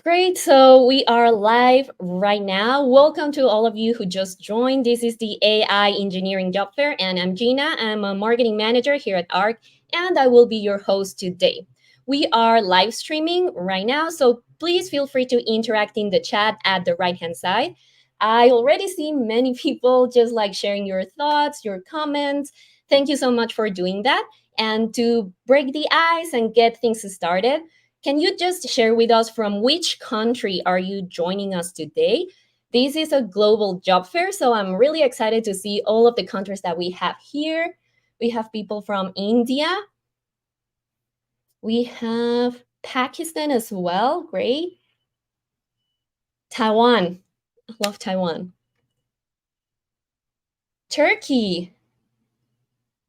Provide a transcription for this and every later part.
Great. So we are live right now. Welcome to all of you who just joined. This is the AI Engineering Job Fair, and I'm Gina. I'm a marketing manager here at Arc, and I will be your host today. We are live streaming right now, so please feel free to interact in the chat at the right-hand side. I already see many people just like sharing your thoughts, your comments. Thank you so much for doing that. And to break the ice and get things started, can you just share with us from which country are you joining us today? This is a global job fair, so I'm really excited to see all of the countries that we have here. We have people from India. We have Pakistan as well. Great. Taiwan. I love Taiwan. Turkey.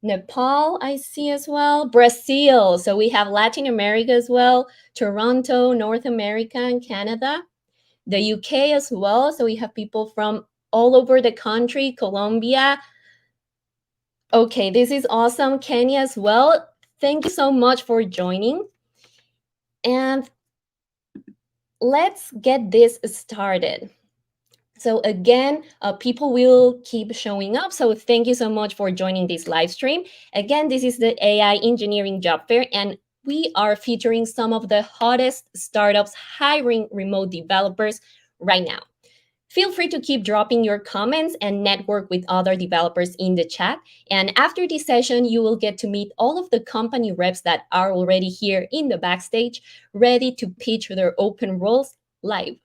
Nepal, I see as well. Brazil. So we have Latin America as well. Toronto, North America, and Canada. The UK as well. So we have people from all over the country, Colombia. Okay, this is awesome. Kenya as well. Thank you so much for joining. And let's get this started. So again, people will keep showing up. So thank you so much for joining this live stream. Again, this is the AI Engineering Job Fair, and we are featuring some of the hottest startups hiring remote developers right now. Feel free to keep dropping your comments and network with other developers in the chat. And after this session, you will get to meet all of the company reps that are already here in the backstage, ready to pitch their open roles live.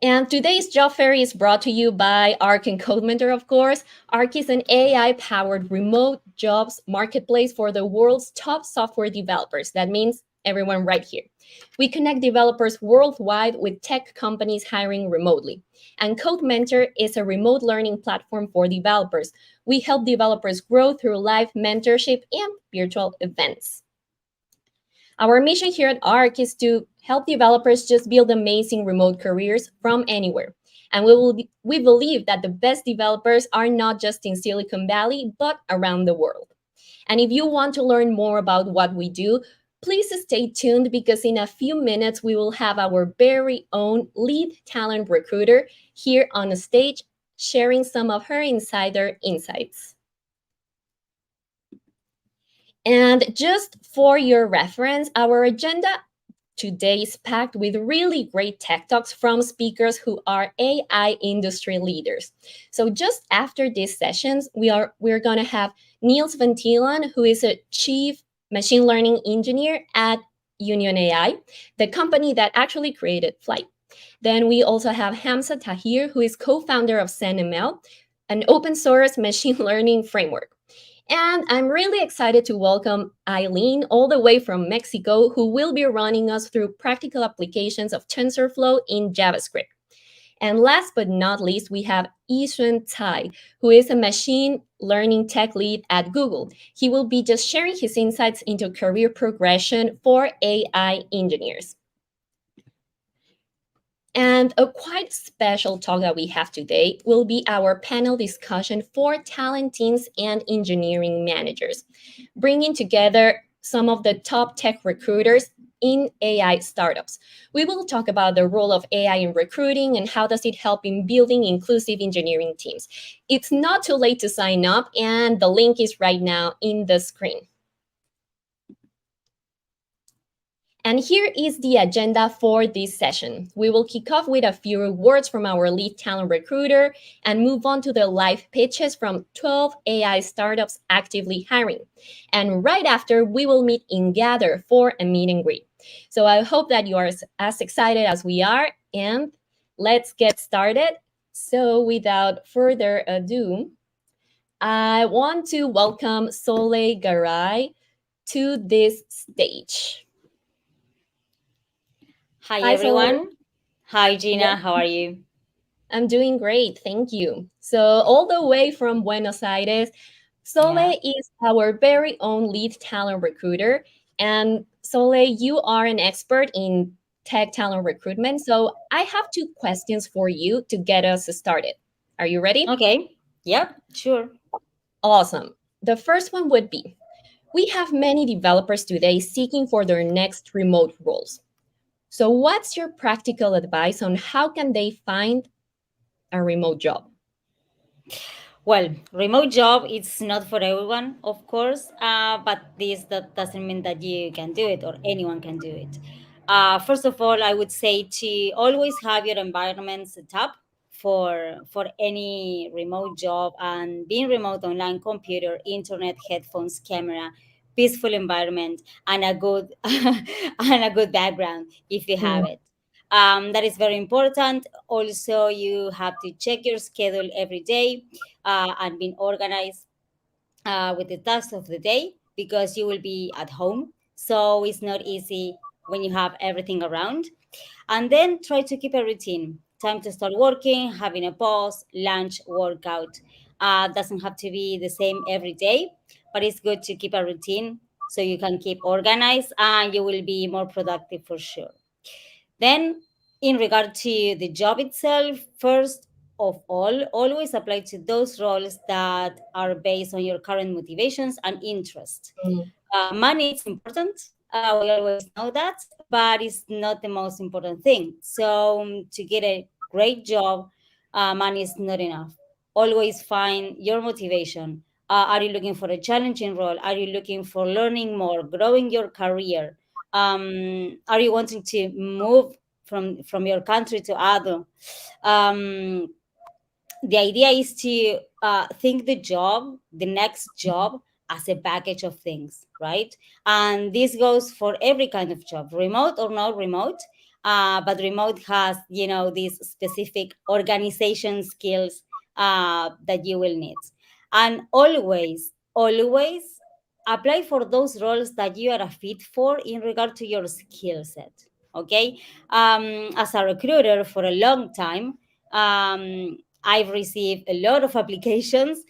And today's job fair is brought to you by Arc and Codementor, of course. Arc is an AI-powered remote jobs marketplace for the world's top software developers. That means everyone right here. We connect developers worldwide with tech companies hiring remotely. And Codementor is a remote learning platform for developers. We help developers grow through live mentorship and virtual events. Our mission here at Arc is to help developers just build amazing remote careers from anywhere. And we believe that the best developers are not just in Silicon Valley, but around the world. And if you want to learn more about what we do, please stay tuned because in a few minutes, we will have our very own lead talent recruiter here on the stage sharing some of her insider insights. And just for your reference, our agenda today is packed with really great tech talks from speakers who are AI industry leaders. So just after these sessions, we're going to have Niels van Tielen, who is a chief machine learning engineer at Union AI, the company that actually created Flight. Then we also have Hamza Tahir, who is co-founder of ZenML, an open source machine learning framework. And I'm really excited to welcome Eileen all the way from Mexico, who will be running us through practical applications of TensorFlow in JavaScript. And last but not least, we have Yixuan Cai, who is a machine learning tech lead at Google. He will be just sharing his insights into career progression for AI engineers. And a quite special talk that we have today will be our panel discussion for talent teams and engineering managers, bringing together some of the top tech recruiters in AI startups. We will talk about the role of AI in recruiting and how does it help in building inclusive engineering teams. It's not too late to sign up, and the link is right now in the screen. And here is the agenda for this session. We will kick off with a few words from our lead talent recruiter and move on to the live pitches from 12 AI startups actively hiring. And right after, we will meet in Gather for a meet and greet. So I hope that you are as excited as we are, and let's get started. So without further ado, I want to welcome Sole Garay to this stage. Hi, everyone. Sole. Hi, Gina. How are you? I'm doing great. Thank you. So all the way from Buenos Aires, Sole is our very own lead talent recruiter. And Sole, you are an expert in tech talent recruitment. So I have 2 questions for you to get us started. Are you ready? Okay. Yep, sure. Awesome. The first one would be, We have many developers today seeking for their next remote roles. So what's your practical advice on how can they find a remote job? Well, remote job it's not for everyone, of course, but that doesn't mean that you can do it or anyone can do it. First of all, I would say to always have your environment set up for any remote job, and being remote online, computer, internet, headphones, camera, peaceful environment, and a good and a good background if you have Mm, it. That is very important. Also, you have to check your schedule every day and being organized with the tasks of the day, because you will be at home. So it's not easy when you have everything around. And then try to keep a routine. Time to start working, having a pause, lunch, workout. Doesn't have to be the same every day, but it's good to keep a routine so you can keep organized and you will be more productive for sure. Then, in regard to the job itself, first of all, always apply to those roles that are based on your current motivations and interests. mm, Money is important. We always know that, but it's not the most important thing. So, to get a great job, money is not enough. Always find your motivation. Are you looking for a challenging role? Are you looking for learning more, growing your career? Are you wanting to move from your country to other? Um, the idea is to think the next job, as a package of things, right? And this goes for every kind of job, remote or not remote. But remote has, these specific organization skills that you will need. And always apply for those roles that you are a fit for in regard to your skill set. Okay. As a recruiter for a long time, I've received a lot of applications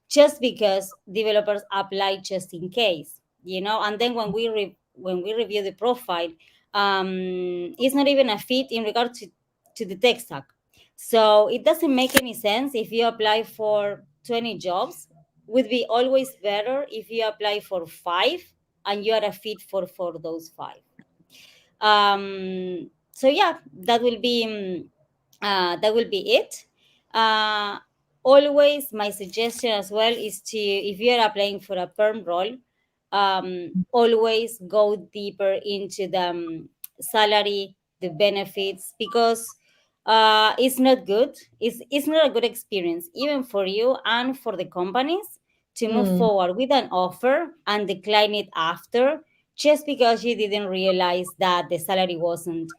just because developers apply just in case, and then when we review the profile, it's not even a fit in regard to the tech stack. So it doesn't make any sense if you apply for 20 jobs. Would be always better if you apply for five and you are a fit for those five. So yeah, that will be it. uh, Always my suggestion as well is to, if you are applying for a perm role, always go deeper into the salary, the benefits, because it's not good. It's not a good experience even for you and for the companies to move mm. forward with an offer and decline it after, just because you didn't realize that the salary wasn't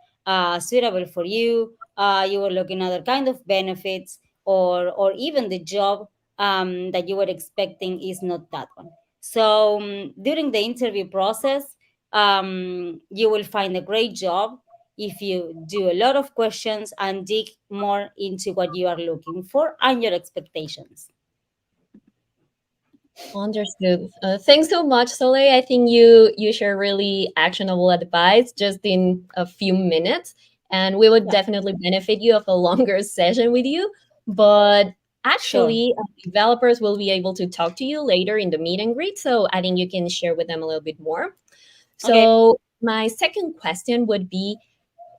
suitable for you. You were looking at other kind of benefits, or even the job that you were expecting is not that one. So during the interview process, you will find a great job if you do a lot of questions and dig more into what you are looking for and your expectations. Understood. Thanks so much, Soleil. I think you share really actionable advice just in a few minutes, and we would Yeah, definitely benefit you of a longer session with you. But sure. actually, developers will be able to talk to you later in the meet and greet, so I think you can share with them a little bit more. Okay. So my second question would be,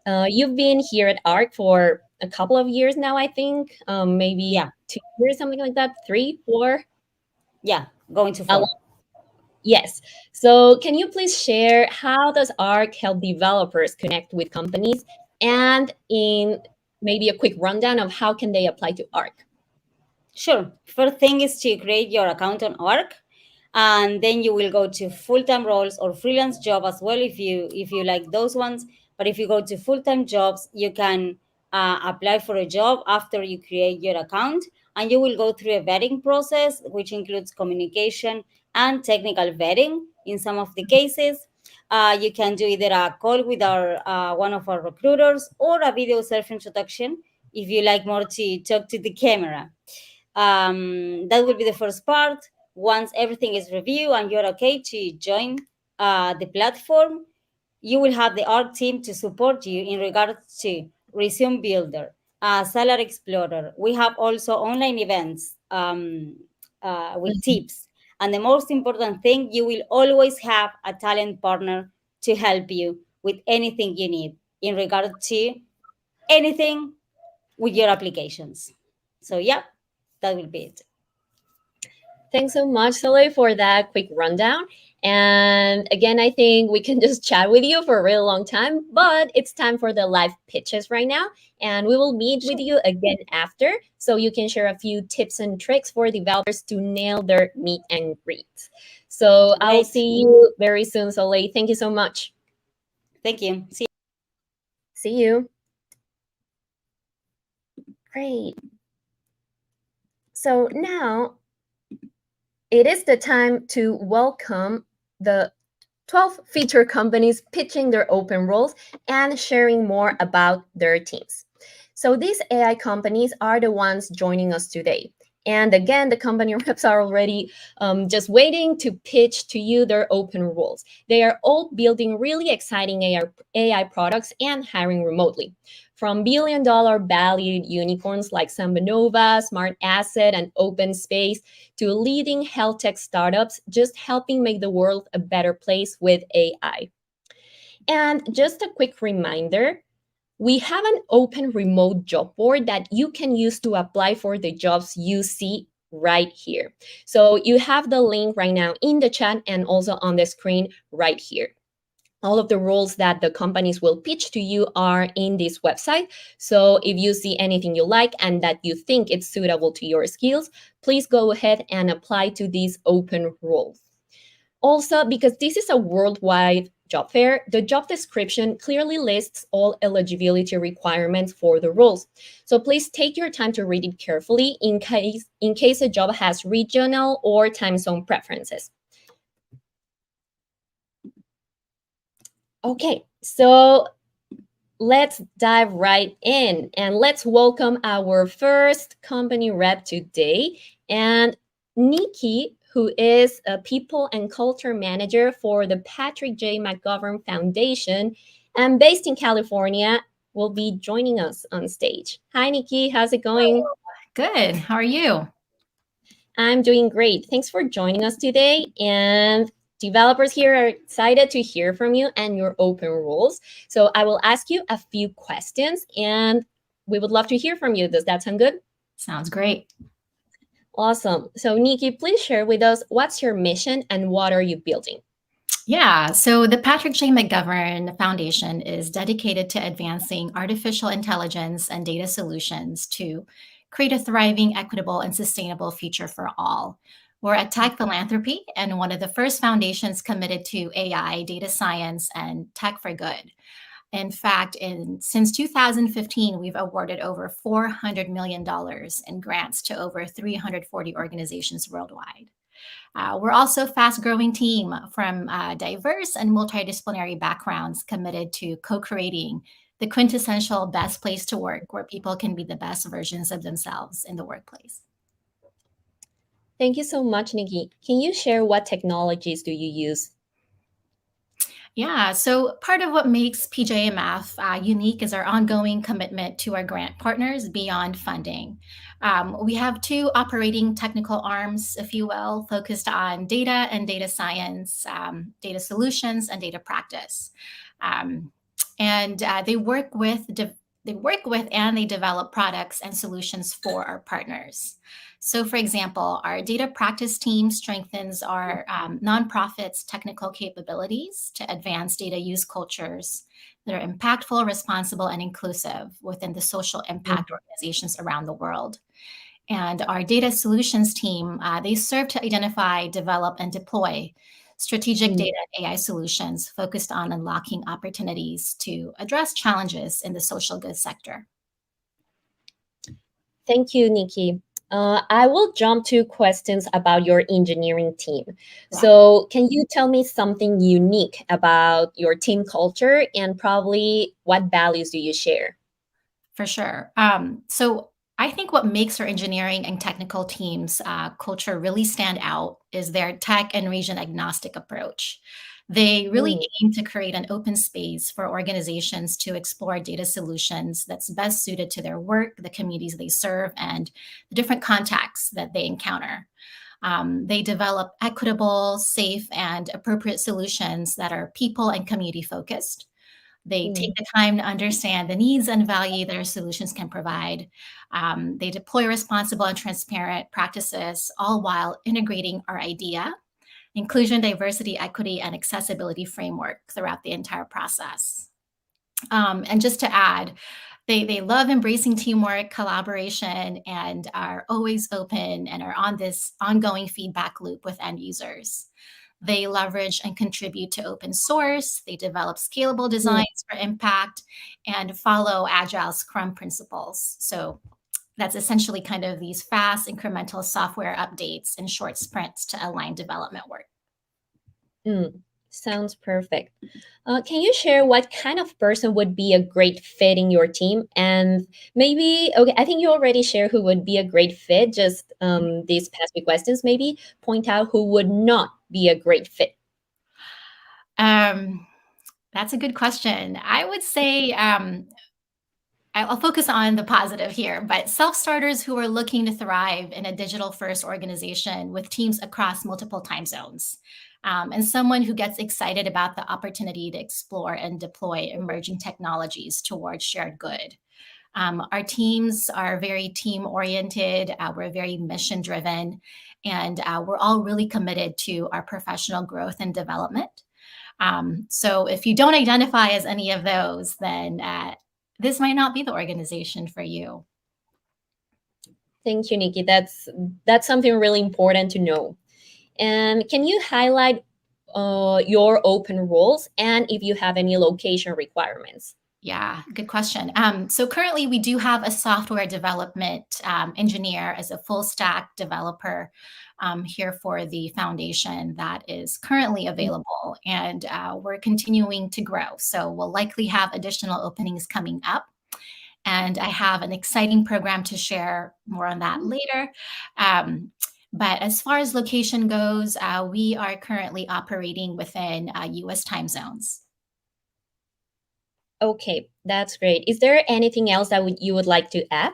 you've been here at Arc for a couple of years now, I think, maybe Yeah, 2 years, something like that, three, four. yeah, going to four. Yes. So can you please share how does Arc help developers connect with companies, and in maybe a quick rundown of how can they apply to Arc? Sure. First thing is to create your account on Arc, and then you will go to full-time roles or freelance job as well if you like those ones. But if you go to full-time jobs, you can apply for a job after you create your account, and you will go through a vetting process, which includes communication and technical vetting. In some of the cases, you can do either a call with our one of our recruiters or a video self-introduction if you like more to talk to the camera. That will be the first part. Once everything is reviewed and you're okay to join the platform, you will have the Arc team to support you in regards to Resume Builder, Salary Explorer. We have also online events with Mhm. tips And the most important thing, you will always have a talent partner to help you with anything you need in regard to anything with your applications. So yeah, that will be it. Thanks so much, Soleil, for that quick rundown. And again, I think we can just chat with you for a really long time, but it's time for the live pitches right now. And we will meet with you again after, so you can share a few tips and tricks for developers to nail their meet and greet. So I'll Great. see you very soon, Soleil. Thank you so much. Thank you. See you. Great. So now it is the time to welcome the 12 feature companies pitching their open roles and sharing more about their teams. So these AI companies are the ones joining us today. And again, the company reps are already just waiting to pitch to you their open roles. They are all building really exciting AI products and hiring remotely. From billion-dollar valued unicorns like SambaNova, Smart Asset, and OpenSpace to leading health tech startups, just helping make the world a better place with AI. And just a quick reminder, we have an open remote job board that you can use to apply for the jobs you see right here. So you have the link right now in the chat and also on the screen right here. All of the roles that the companies will pitch to you are in this website. So if you see anything you like and that you think it's suitable to your skills, please go ahead and apply to these open roles. Also, because this is a worldwide job fair, the job description clearly lists all eligibility requirements for the roles. So please take your time to read it carefully in case a job has regional or time zone preferences. Okay, so let's dive right in and let's welcome our first company rep today, and Nikki, who is a people and culture manager for the Patrick J. McGovern Foundation and based in California, will be joining us on stage. Hi, Nikki. How's it going? Good. How are you? I'm doing great. Thanks for joining us today. And developers here are excited to hear from you and your open roles. So I will ask you a few questions and we would love to hear from you. Does that sound good? Sounds great. Awesome. So Nikki, please share with us what's your mission and what are you building? Yeah, so the Patrick J. McGovern Foundation is dedicated to advancing artificial intelligence and data solutions to create a thriving, equitable, and sustainable future for all. We're a tech philanthropy and one of the first foundations committed to AI, data science, and tech for good. In fact, since 2015, we've awarded over $400 million in grants to over 340 organizations worldwide. We're also a fast-growing team from diverse and multidisciplinary backgrounds committed to co-creating the quintessential best place to work where people can be the best versions of themselves in the workplace. Thank you so much, Nikki. Can you share what technologies do you use? Yeah, so part of what makes PJMF unique is our ongoing commitment to our grant partners beyond funding. We have two operating technical arms, if you will, focused on data and data science, data solutions, and data practice. They work with and they develop products and solutions for our partners. So, for example, our data practice team strengthens our nonprofits' technical capabilities to advance data use cultures that are impactful, responsible, and inclusive within the social impact organizations around the world. And our data solutions team, they serve to identify, develop, and deploy strategic data and AI solutions focused on unlocking opportunities to address challenges in the social goods sector. Thank you, Nikki. I will jump to questions about your engineering team. Yeah. So can you tell me something unique about your team culture and probably what values do you share? For sure. So I think what makes our engineering and technical teams culture really stand out is their tech and region agnostic approach. They really aim to create an open space for organizations to explore data solutions that's best suited to their work, the communities they serve, and the different contexts that they encounter. They develop equitable, safe, and appropriate solutions that are people and community focused. They take the time to understand the needs and value their solutions can provide. They deploy responsible and transparent practices, all while integrating our IDEA, inclusion, diversity, equity, and accessibility framework throughout the entire process. And just to add, they love embracing teamwork, collaboration, and are always open and are on this ongoing feedback loop with end users. They leverage and contribute to open source. They develop scalable designs for impact and follow agile Scrum principles. So that's essentially kind of these fast incremental software updates and short sprints to align development work. Sounds perfect. Can you share what kind of person would be a great fit in your team? And maybe, okay, I think you already shared who would be a great fit. Just these past few questions, maybe point out who would not be a great fit. That's a good question. I would say I'll focus on the positive here, but self-starters who are looking to thrive in a digital-first organization with teams across multiple time zones, and someone who gets excited about the opportunity to explore and deploy emerging technologies towards shared good. Our teams are very team-oriented, we're very mission-driven, and we're all really committed to our professional growth and development. So if you don't identify as any of those, then this might not be the organization for you. Thank you, Nikki. That's something really important to know. And can you highlight your open roles and if you have any location requirements? Yeah, good question. So currently we do have a software development engineer as a full stack developer here for the foundation that is currently available, and we're continuing to grow. So we'll likely have additional openings coming up. And I have an exciting program to share more on that later. But as far as location goes, we are currently operating within US time zones. Okay, that's great. Is there anything else that you would like to add?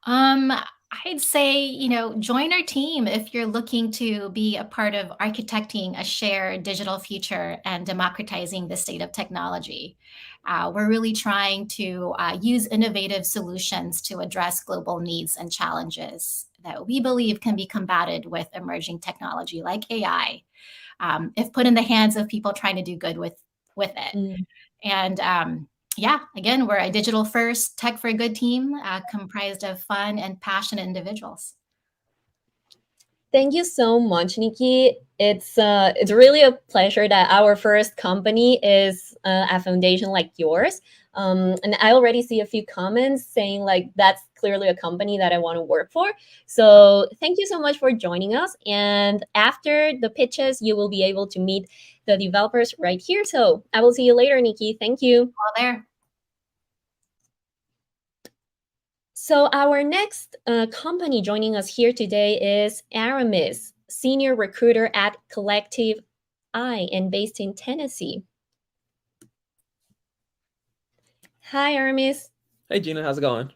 I'd say, join our team if you're looking to be a part of architecting a shared digital future and democratizing the state of technology. We're really trying to use innovative solutions to address global needs and challenges that we believe can be combated with emerging technology like AI, if put in the hands of people trying to do good with it. And yeah, again, we're a digital first tech for good team comprised of fun and passionate individuals. Thank you so much, Nikki. It's really a pleasure that our first company is a foundation like yours. And I already see a few comments saying like that's clearly a company that I want to work for. So thank you so much for joining us. And after the pitches, you will be able to meet the developers right here. So I will see you later, Nikki. Thank you. All there. So our next company joining us here today is Aramis, senior recruiter at Collective I and based in Tennessee. Hi, Aramis. Hey, Gina, how's it going?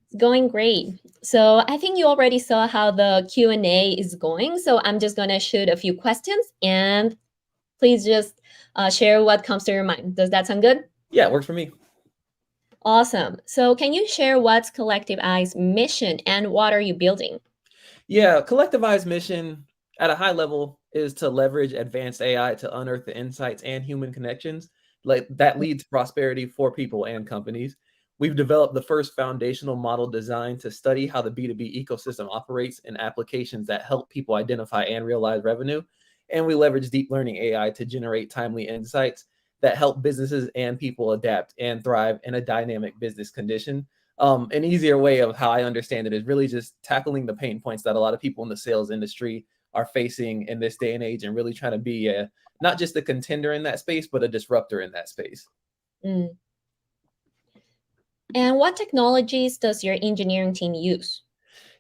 It's going great. So I think you already saw how the Q&A is going. So I'm just going to shoot a few questions and please just share what comes to your mind. Does that sound good? Yeah, it works for me. Awesome. So can you share what's Collective I's mission and what are you building? Yeah, Collective I's mission at a high level is to leverage advanced AI to unearth the insights and human connections that lead to prosperity for people and companies. We've developed the first foundational model designed to study how the B2B ecosystem operates in applications that help people identify and realize revenue. And we leverage deep learning AI to generate timely insights that help businesses and people adapt and thrive in a dynamic business condition. An easier way of how I understand it is really just tackling the pain points that a lot of people in the sales industry are facing in this day and age and really trying to be not just a contender in that space, but a disruptor in that space. And what technologies does your engineering team use?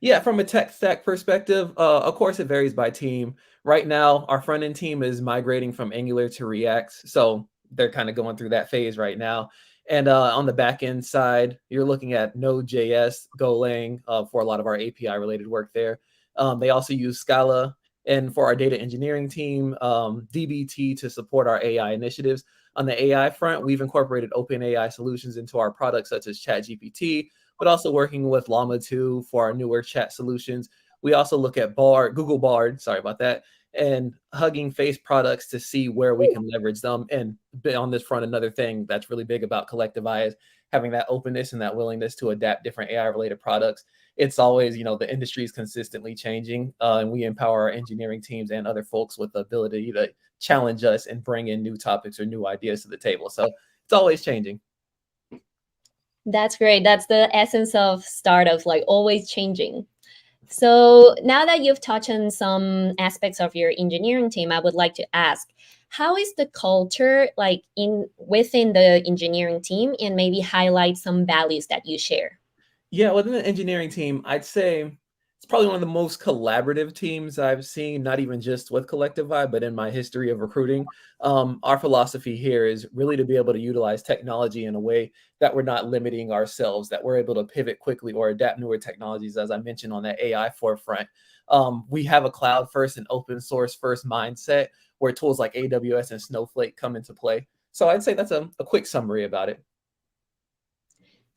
Yeah, from a tech stack perspective, of course, it varies by team. Right now, our front end team is migrating from Angular to React. So they're kind of going through that phase right now. And on the back end side, you're looking at Node.js, Golang for a lot of our API related work there. They also use Scala. And for our data engineering team, DBT to support our AI initiatives. On the AI front, we've incorporated open AI solutions into our products such as ChatGPT, but also working with Llama 2 for our newer chat solutions. We also look at Google Bard, sorry about that, and Hugging Face products to see where we can leverage them. And on this front, another thing that's really big about Collective AI is having that openness and that willingness to adapt different AI-related products. It's always, the industry is consistently changing, and we empower our engineering teams and other folks with the ability to challenge us and bring in new topics or new ideas to the table. So it's always changing. That's great. That's the essence of startups, like always changing. So now that you've touched on some aspects of your engineering team, I would like to ask, how is the culture like within the engineering team, and maybe highlight some values that you share? Yeah, within the engineering team, I'd say it's probably one of the most collaborative teams I've seen, not even just with Collective Vibe, but in my history of recruiting. Our philosophy here is really to be able to utilize technology in a way that we're not limiting ourselves, that we're able to pivot quickly or adapt newer technologies, as I mentioned on that AI forefront. We have a cloud first and open source first mindset where tools like AWS and Snowflake come into play. So I'd say that's a quick summary about it.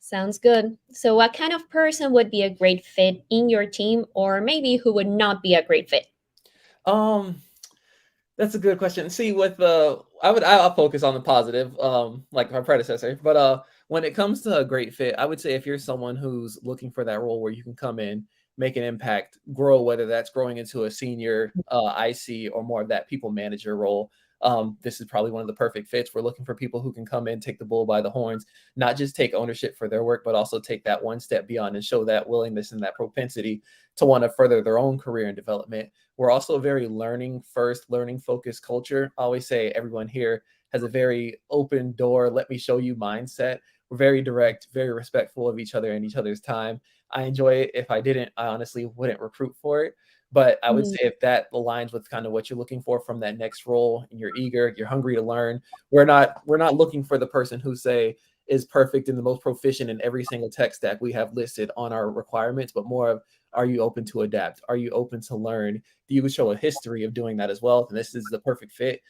Sounds good. So what kind of person would be a great fit in your team, or maybe who would not be a great fit? That's a good question. See, with I'll focus on the positive, like my predecessor. But when it comes to a great fit, I would say if you're someone who's looking for that role where you can come in, make an impact, grow, whether that's growing into a senior IC or more of that people manager role, this is probably one of the perfect fits. We're looking for people who can come in, take the bull by the horns, not just take ownership for their work, but also take that one step beyond and show that willingness and that propensity to want to further their own career and development. We're also a very learning focused culture. I always say everyone here has a very open door, let me show you mindset. We're very direct, very respectful of each other and each other's time. I enjoy it. If I didn't, I honestly wouldn't recruit for it. But I would say if that aligns with kind of what you're looking for from that next role, and you're eager, you're hungry to learn, we're not looking for the person who is perfect and the most proficient in every single tech stack we have listed on our requirements, but more of, are you open to adapt? Are you open to learn? Do you show a history of doing that as well? And this is the perfect fit.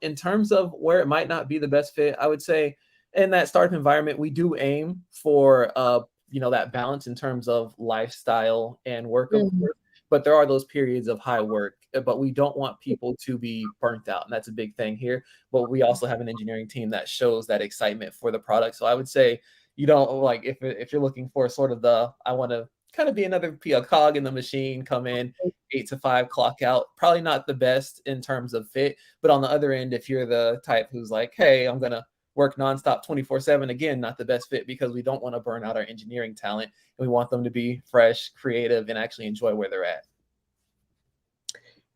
In terms of where it might not be the best fit, I would say in that startup environment, we do aim for that balance in terms of lifestyle and work, of course. But there are those periods of high work, but we don't want people to be burnt out. And that's a big thing here. But we also have an engineering team that shows that excitement for the product. So I would say, you don't like, if you're looking for sort of I want to kind of be another cog in the machine, come in 8 to 5, clock out, probably not the best in terms of fit. But on the other end, if you're the type who's like, hey, I'm going to work nonstop 24/7, again, not the best fit, because we don't want to burn out our engineering talent, and we want them to be fresh, creative, and actually enjoy where they're at.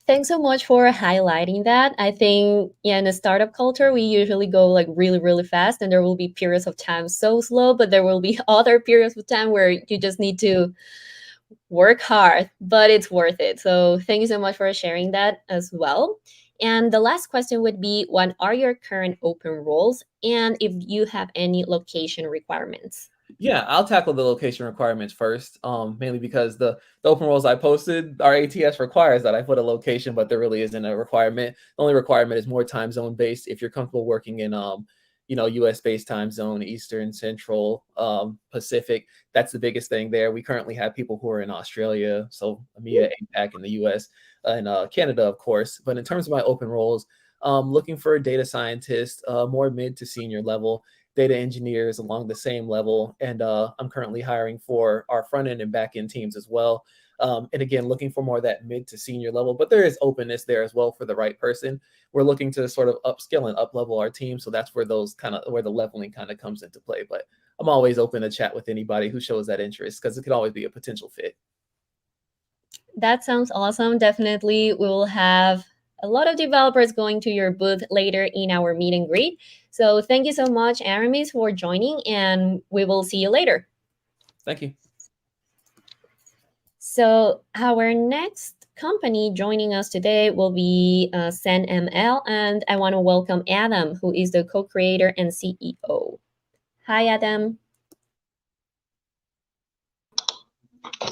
Thanks so much for highlighting that. I think in a startup culture, we usually go like really, really fast, and there will be periods of time so slow, but there will be other periods of time where you just need to work hard, but it's worth it. So thank you so much for sharing that as well. And the last question would be, what are your current open roles, and if you have any location requirements? Yeah, I'll tackle the location requirements first, mainly because the open roles I posted, our ATS requires that I put a location, but there really isn't a requirement. The only requirement is more time zone based. If you're comfortable working in, US based time zone, Eastern, Central, Pacific, that's the biggest thing there. We currently have people who are in Australia, so EMEA, APAC in the US, and Canada, of course. But in terms of my open roles, looking for a data scientist, more mid to senior level, data engineers along the same level. And I'm currently hiring for our front end and back end teams as well. And again, looking for more of that mid to senior level, but there is openness there as well for the right person. We're looking to sort of upskill and up level our team. So that's where where the leveling kind of comes into play. But I'm always open to chat with anybody who shows that interest, because it could always be a potential fit. That sounds awesome. Definitely, we will have a lot of developers going to your booth later in our meet and greet. So thank you so much, Aramis, for joining, and we will see you later. Thank you. So our next company joining us today will be ZenML, and I want to welcome Adam, who is the co-creator and CEO. Hi, Adam.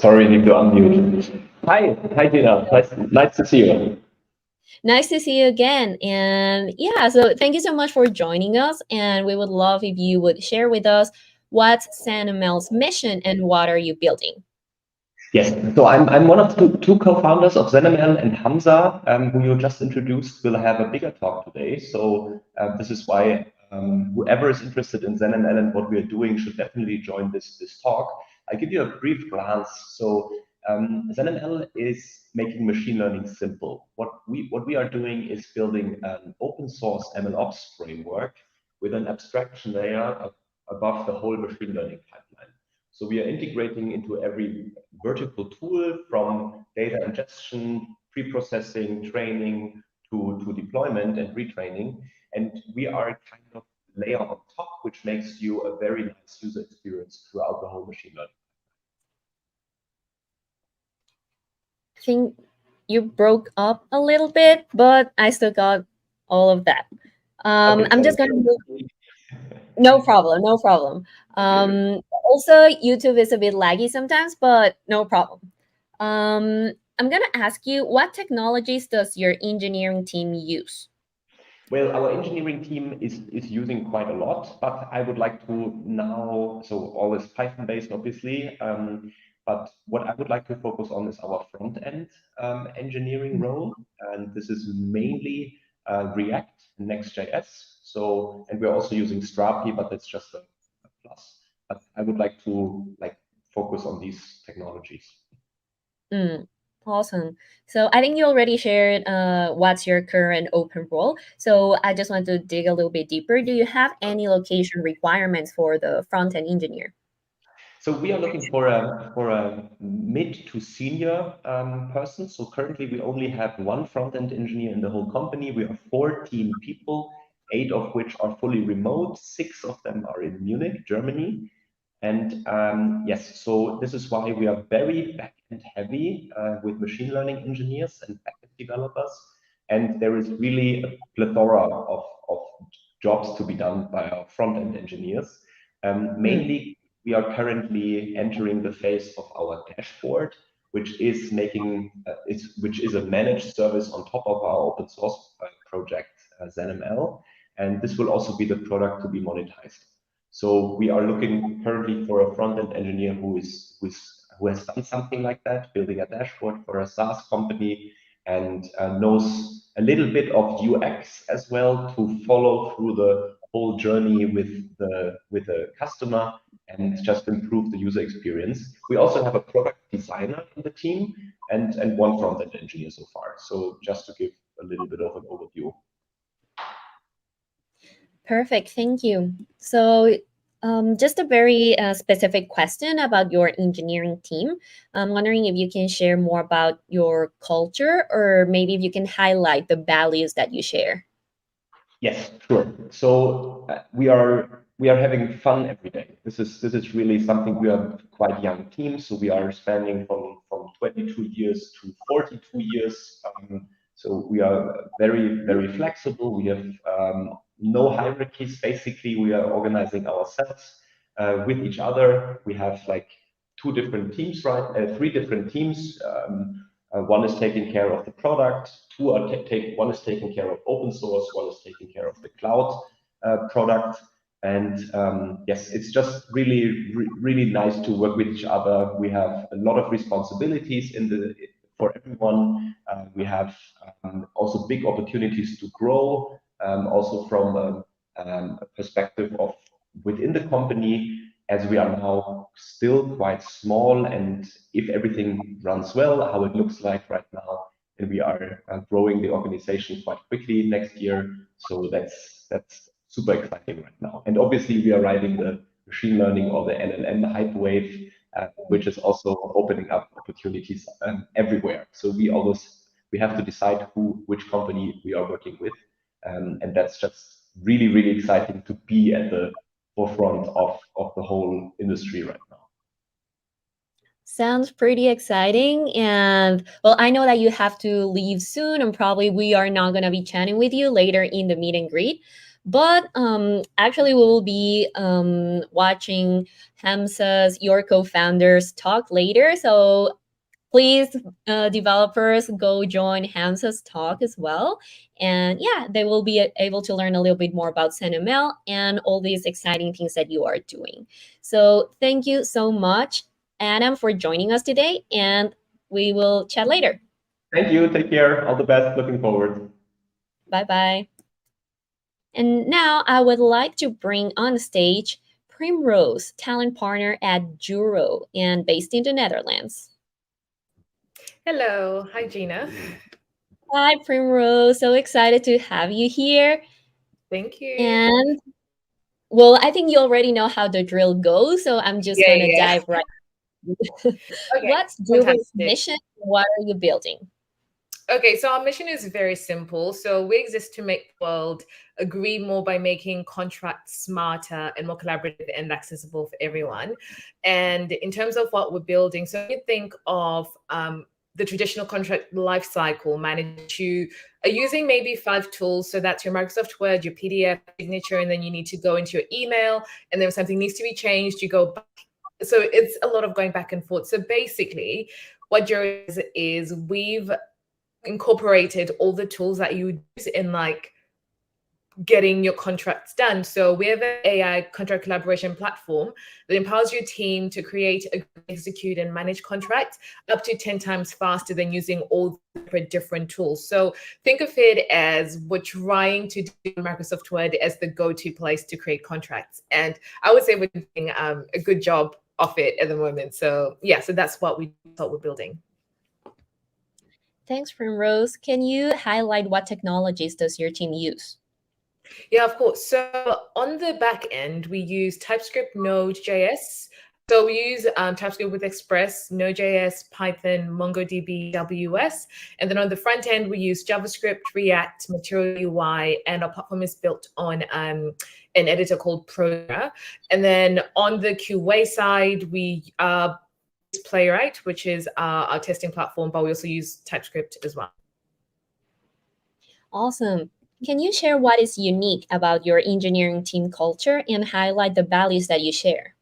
Sorry, need to unmute. Hi, Tina. Nice to see you. Nice to see you again. And yeah, so thank you so much for joining us. And we would love if you would share with us what's ZenML's mission and what are you building? Yes, so I'm one of two co-founders of ZenML, and Hamza, who you just introduced, will have a bigger talk today. So this is why whoever is interested in ZenML and what we are doing should definitely join this talk. I'll give you a brief glance. So ZenML is making machine learning simple. What we are doing is building an open source MLOps framework with an abstraction layer above the whole machine learning pipeline. So we are integrating into every vertical tool, from data ingestion, pre-processing, training, to deployment and retraining. And we are kind of layer on top, which makes you a very nice user experience throughout the whole machine learning. I think you broke up a little bit, but I still got all of that. Okay, I'm just going to move. No problem, no problem. Also, YouTube is a bit laggy sometimes, but no problem. I'm going to ask you, what technologies does your engineering team use? Well, our engineering team is using quite a lot, but I would like to now, so always Python based, obviously. But what I would like to focus on is our front end engineering role, and this is mainly React, Next.js. So, and we're also using Strapi, but that's just a plus. But I would like to focus on these technologies. Awesome. So I think you already shared what's your current open role. So I just want to dig a little bit deeper. Do you have any location requirements for the front end engineer? So we are looking for a mid to senior person. So currently we only have one front-end engineer in the whole company. We are 14 people, 8 of which are fully remote. 6 of them are in Munich, Germany. And yes, so this is why we are very back-end heavy with machine learning engineers and back-end developers. And there is really a plethora of jobs to be done by our front-end engineers. Mainly, we are currently entering the phase of our dashboard, which is making which is a managed service on top of our open source project ZenML, and this will also be the product to be monetized. So we are looking currently for a front-end engineer who has done something like that, building a dashboard for a SaaS company, and knows a little bit of UX as well to follow through the whole journey with the customer and just improve the user experience. We also have a product designer in the team and one front-end engineer so far. So just to give a little bit of an overview. Perfect, thank you. So just a very specific question about your engineering team. I'm wondering if you can share more about your culture, or maybe if you can highlight the values that you share. Yes, sure. So we are having fun every day. This is really something. We are quite young team, so we are spanning from 22 years to 42 years. So we are very flexible. We have no hierarchies. Basically, we are organizing ourselves with each other. We have like three different teams. One is taking care of the product, one is taking care of open source, one is taking care of the cloud product. And yes, it's just really nice to work with each other. We have a lot of responsibilities for everyone. We have also big opportunities to grow, also from a perspective of within the company, as we are now still quite small, and if everything runs well, how it looks like right now, and we are growing the organization quite quickly next year. So that's super exciting right now. And obviously, we are riding the machine learning or the LLM hype wave, which is also opening up opportunities everywhere. So we have to decide which company we are working with, and that's just really exciting to be at the forefront of the whole industry right now. Sounds pretty exciting. And well, I know that you have to leave soon, and probably we are not going to be chatting with you later in the meet and greet. But actually, we will be watching Hamza's, your co-founders, talk later. So please, developers, go join Hamza's talk as well. And yeah, they will be able to learn a little bit more about ZenML and all these exciting things that you are doing. So thank you so much, Adam, for joining us today, and we will chat later. Thank you. Take care. All the best. Looking forward. Bye-bye. And now I would like to bring on stage Primrose, talent partner at Juro and based in the Netherlands. Hello. Hi, Gina. Hi, Primrose. So excited to have you here. Thank you. And well, I think you already know how the drill goes, so I'm just gonna dive right. Okay, What's Juro's fantastic. mission? What are you building? Okay, so our mission is very simple. So we exist to make the world agree more by making contracts smarter and more collaborative and accessible for everyone. And in terms of what we're building, so you think of the traditional contract lifecycle managed. You are using maybe 5 tools. So that's your Microsoft Word, your PDF signature, and then you need to go into your email. And then if something needs to be changed, you go back. So it's a lot of going back and forth. So basically, what Juro is we've incorporated all the tools that you use in like getting your contracts done. So we have an AI contract collaboration platform that empowers your team to create, execute, and manage contracts up to 10 times faster than using all the different tools. So think of it as we're trying to do Microsoft Word as the go-to place to create contracts. And I would say we're doing a good job of it at the moment. So yeah, so that's what we thought we're building. Thanks, Primrose. Can you highlight what technologies does your team use? Yeah, of course. So on the back end, we use TypeScript, Node.js. So we use TypeScript with Express, Node.js, Python, MongoDB, AWS. And then on the front end, we use JavaScript, React, Material UI, and our platform is built on an editor called Progra. And then on the QA side, we use Playwright, which is our testing platform, but we also use TypeScript as well. Awesome. Can you share what is unique about your engineering team culture and highlight the values that you share?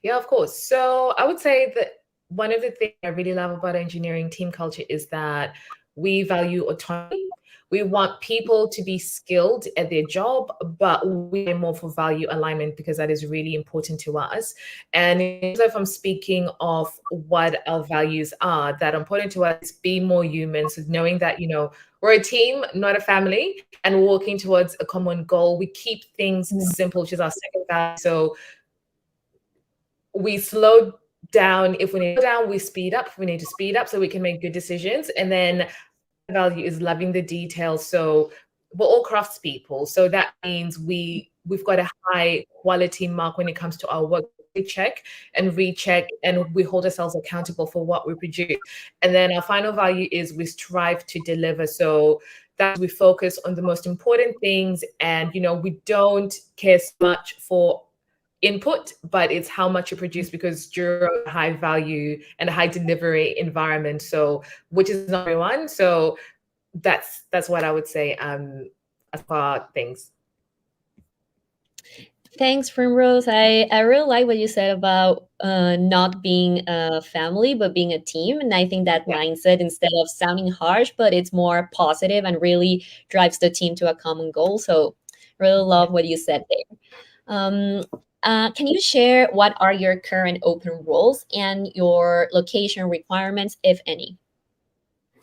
Yeah, of course. So I would say that one of the things I really love about engineering team culture is that we value autonomy. We want people to be skilled at their job, but we're more for value alignment because that is really important to us. And if I'm speaking of what our values are that are important to us, be more human. So knowing that, you know, we're a team, not a family, and we're working towards a common goal. We keep things simple, which is our second value. So we slow down. If we need to slow down, we speed up. If we need to speed up so we can make good decisions. And then value is loving the details. So we're all craftspeople. So that means we've got a high quality mark when it comes to our work. We check and recheck, and we hold ourselves accountable for what we produce. And then our final value is we strive to deliver. So that we focus on the most important things, and you know, we don't care so much for input, but it's how much you produce, because Juro high value and a high delivery environment. So which is not everyone. So that's what I would say as far things. Thanks, Primrose. I really like what you said about not being a family, but being a team. And I think that mindset, instead of sounding harsh, but it's more positive and really drives the team to a common goal. So really love what you said there. Can you share what are your current open roles and your location requirements, if any?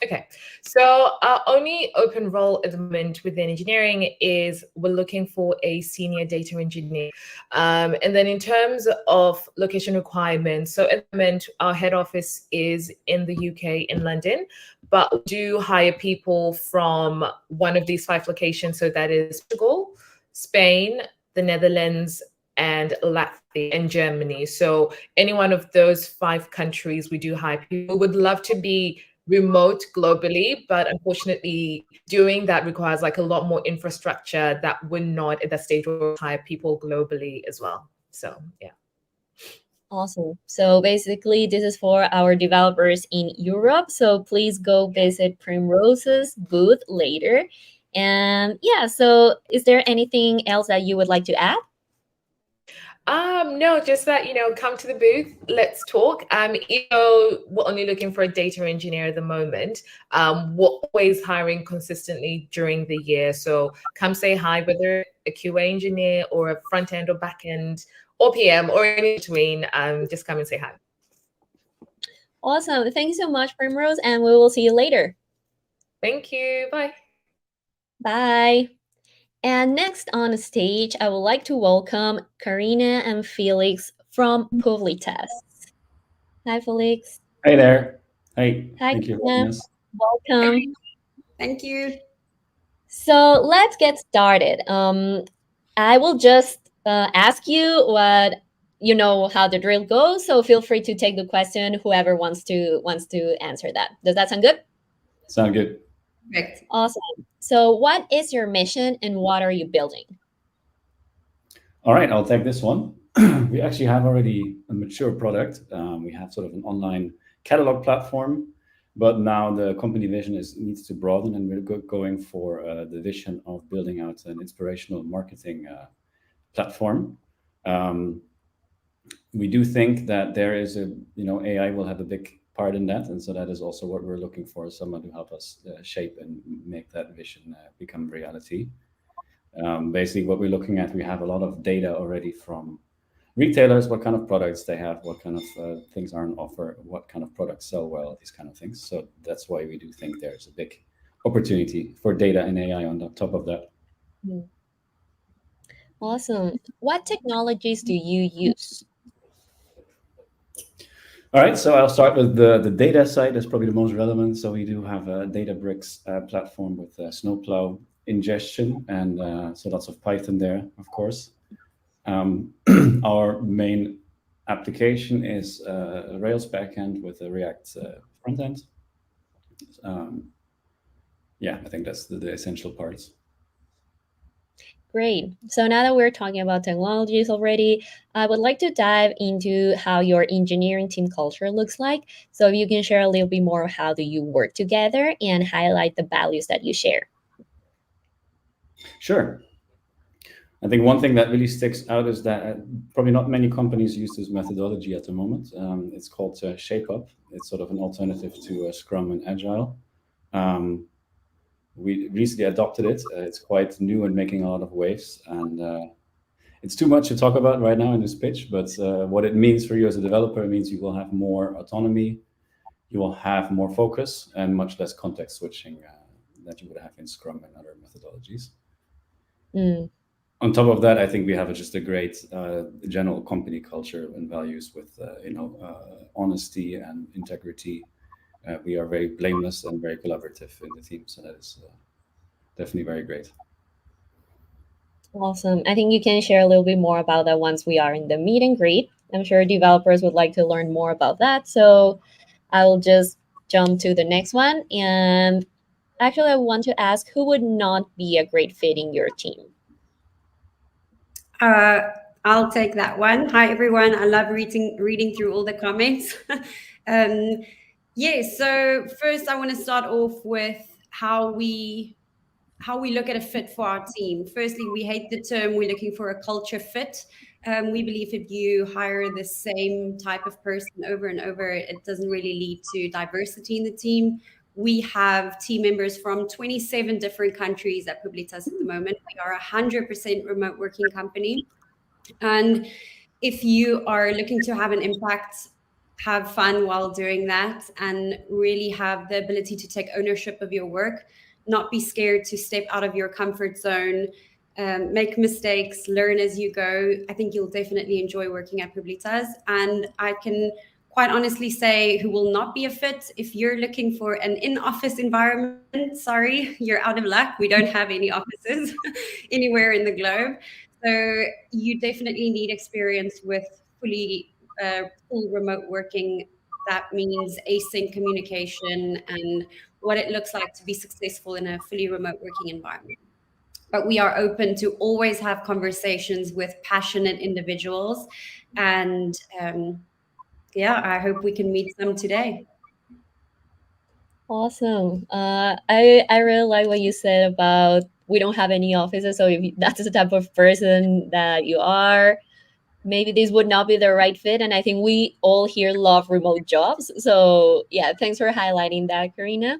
Okay, so our only open role at the moment within engineering is we're looking for a senior data engineer. And then in terms of location requirements, so at the moment, our head office is in the UK, in London, but we do hire people from one of these 5 locations. So that is Portugal, Spain, the Netherlands, and Latvia and Germany. So any one of those 5 countries, we do hire people. We would love to be remote globally, but unfortunately doing that requires like a lot more infrastructure that we're not at that stage where we hire people globally as well. So yeah. Awesome. So basically this is for our developers in Europe. So please go visit Primrose's booth later. And yeah, so is there anything else that you would like to add? No, just that, come to the booth, let's talk. We're only looking for a data engineer at the moment. We're always hiring consistently during the year. So come say hi, whether a QA engineer or a front end or back end or PM or in between, just come and say hi. Awesome. Thank you so much, Primrose, and we will see you later. Thank you. Bye. Bye. And next on the stage, I would like to welcome Karina and Felix from Poovly Tests. Hi, Felix. Hi there. Hi. Hi, Thank you for Karina. having us. Welcome. Thank you. So let's get started. I will just ask you what you know how the drill goes. So feel free to take the question. Whoever wants to answer that. Does that sound good? Sound good. Perfect. Awesome. So what is your mission and what are you building? All right, I'll take this one. We actually have already a mature product. We have sort of an online catalog platform, but now the company vision needs to broaden, and we're going for the vision of building out an inspirational marketing platform. We do think that there is AI will have a big part in that, and so that is also what we're looking for, someone to help us shape and make that vision become reality. Basically, what we're looking at, we have a lot of data already from retailers, what kind of products they have, what kind of things are on offer, what kind of products sell well, these kind of things. So that's why we do think there's a big opportunity for data and AI on the top of that. Awesome. What technologies do you use? All right, so I'll start with the data side. That's probably the most relevant. So we do have a Databricks platform with Snowplow ingestion, and so lots of Python there, of course. Our main application is a Rails backend with a React frontend. Yeah, I think that's the essential parts. Great. So now that we're talking about technologies already, I would like to dive into how your engineering team culture looks like. So if you can share a little bit more, how do you work together and highlight the values that you share? Sure. I think one thing that really sticks out is that probably not many companies use this methodology at the moment. It's called Shape Up. It's sort of an alternative to Scrum and Agile. We recently adopted it. It's quite new and making a lot of waves. And it's too much to talk about right now in this pitch, but what it means for you as a developer, it means you will have more autonomy, you will have more focus, and much less context switching that you would have in Scrum and other methodologies. On top of that, I think we have just a great general company culture and values with honesty and integrity. We are very blameless and very collaborative in the team, so that is definitely very great. Awesome. I think you can share a little bit more about that once we are in the meet and greet. I'm sure developers would like to learn more about that. So I will just jump to the next one. And actually, I want to ask, who would not be a great fit in your team? I'll take that one. Hi, everyone. I love reading through all the comments. So first I want to start off with how we look at a fit for our team. Firstly, we hate the term we're looking for a culture fit. We believe if you hire the same type of person over and over, it doesn't really lead to diversity in the team. We have team members from 27 different countries at Publitas at the moment. We are a 100% remote working company. And if you are looking to have an impact, have fun while doing that, and really have the ability to take ownership of your work, not be scared to step out of your comfort zone, make mistakes, learn as you go, I think you'll definitely enjoy working at Publitas. And I can quite honestly say who will not be a fit. If you're looking for an in-office environment, sorry, you're out of luck. We don't have any offices anywhere in the globe. So you definitely need experience with full remote working. That means async communication and what it looks like to be successful in a fully remote working environment. But we are open to always have conversations with passionate individuals. And I hope we can meet some today. Awesome. I really like what you said about we don't have any offices. So if that's the type of person that you are, maybe this would not be the right fit. And I think we all here love remote jobs. So yeah, thanks for highlighting that, Karina.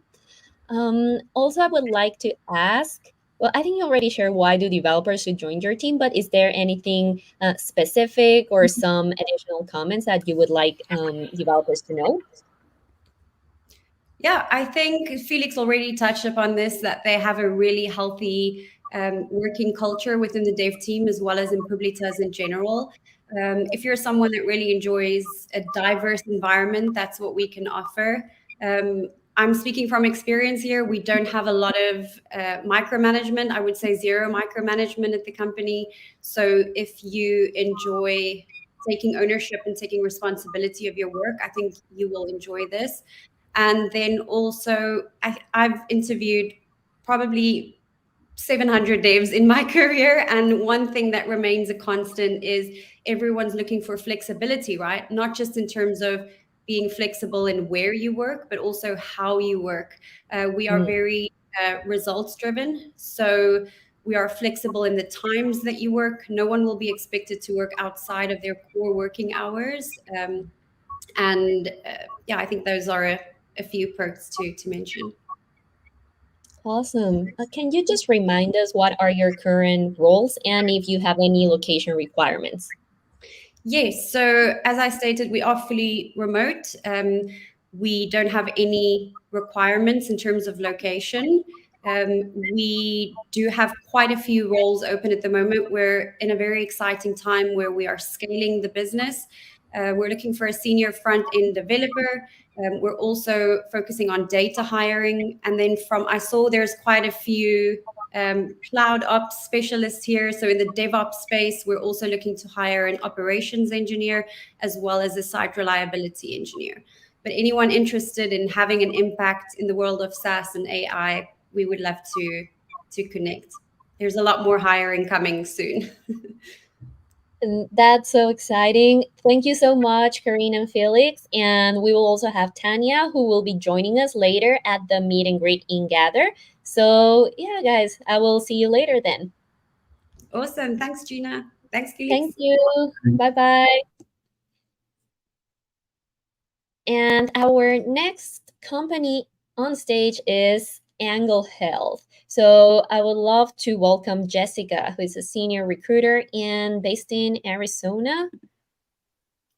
Also, I would like to ask, well, I think you already shared why do developers should join your team, but is there anything specific or some additional comments that you would like developers to know? Yeah, I think Felix already touched upon this, that they have a really healthy working culture within the dev team as well as in Publitas in general. If you're someone that really enjoys a diverse environment, that's what we can offer. I'm speaking from experience here. We don't have a lot of micromanagement. I would say zero micromanagement at the company. So if you enjoy taking ownership and taking responsibility of your work, I think you will enjoy this. And then also, I've interviewed probably 700 devs in my career. And one thing that remains a constant is everyone's looking for flexibility, right? Not just in terms of being flexible in where you work, but also how you work. We are very results driven. So we are flexible in the times that you work. No one will be expected to work outside of their core working hours. Yeah, I think those are a few perks to mention. Awesome. Can you just remind us what are your current roles and if you have any location requirements? Yes. So as I stated, we are fully remote. We don't have any requirements in terms of location. We do have quite a few roles open at the moment. We're in a very exciting time where we are scaling the business. We're looking for a senior front-end developer. We're also focusing on data hiring. And then I saw there's quite a few cloud ops specialists here. So in the DevOps space, we're also looking to hire an operations engineer as well as a site reliability engineer. But anyone interested in having an impact in the world of SaaS and AI, we would love to connect. There's a lot more hiring coming soon. And that's so exciting. Thank you so much, Karine and Felix. And we will also have Tanya, who will be joining us later at the meet and greet in Gather. So yeah, guys, I will see you later then. Awesome. Thanks, Gina. Thanks, Felix. Thank you. Bye-bye. And our next company on stage is Angle Health. So I would love to welcome Jessica, who is a senior recruiter and based in Arizona.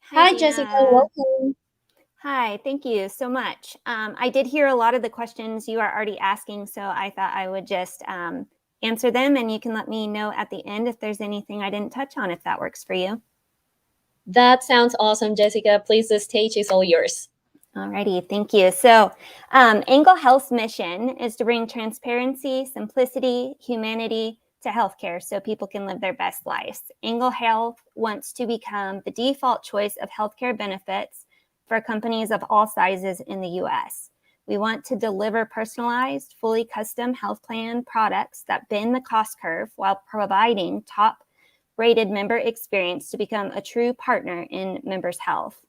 Hi, Jessica. Welcome. Hi, thank you so much. I did hear a lot of the questions you are already asking, so I thought I would just answer them, and you can let me know at the end if there's anything I didn't touch on, if that works for you. That sounds awesome, Jessica. Please, the stage is all yours. Alrighty, thank you. So Angle Health's mission is to bring transparency, simplicity, humanity to healthcare so people can live their best lives. Angle Health wants to become the default choice of healthcare benefits for companies of all sizes in the US. We want to deliver personalized, fully custom health plan products that bend the cost curve while providing top-rated member experience to become a true partner in members' health.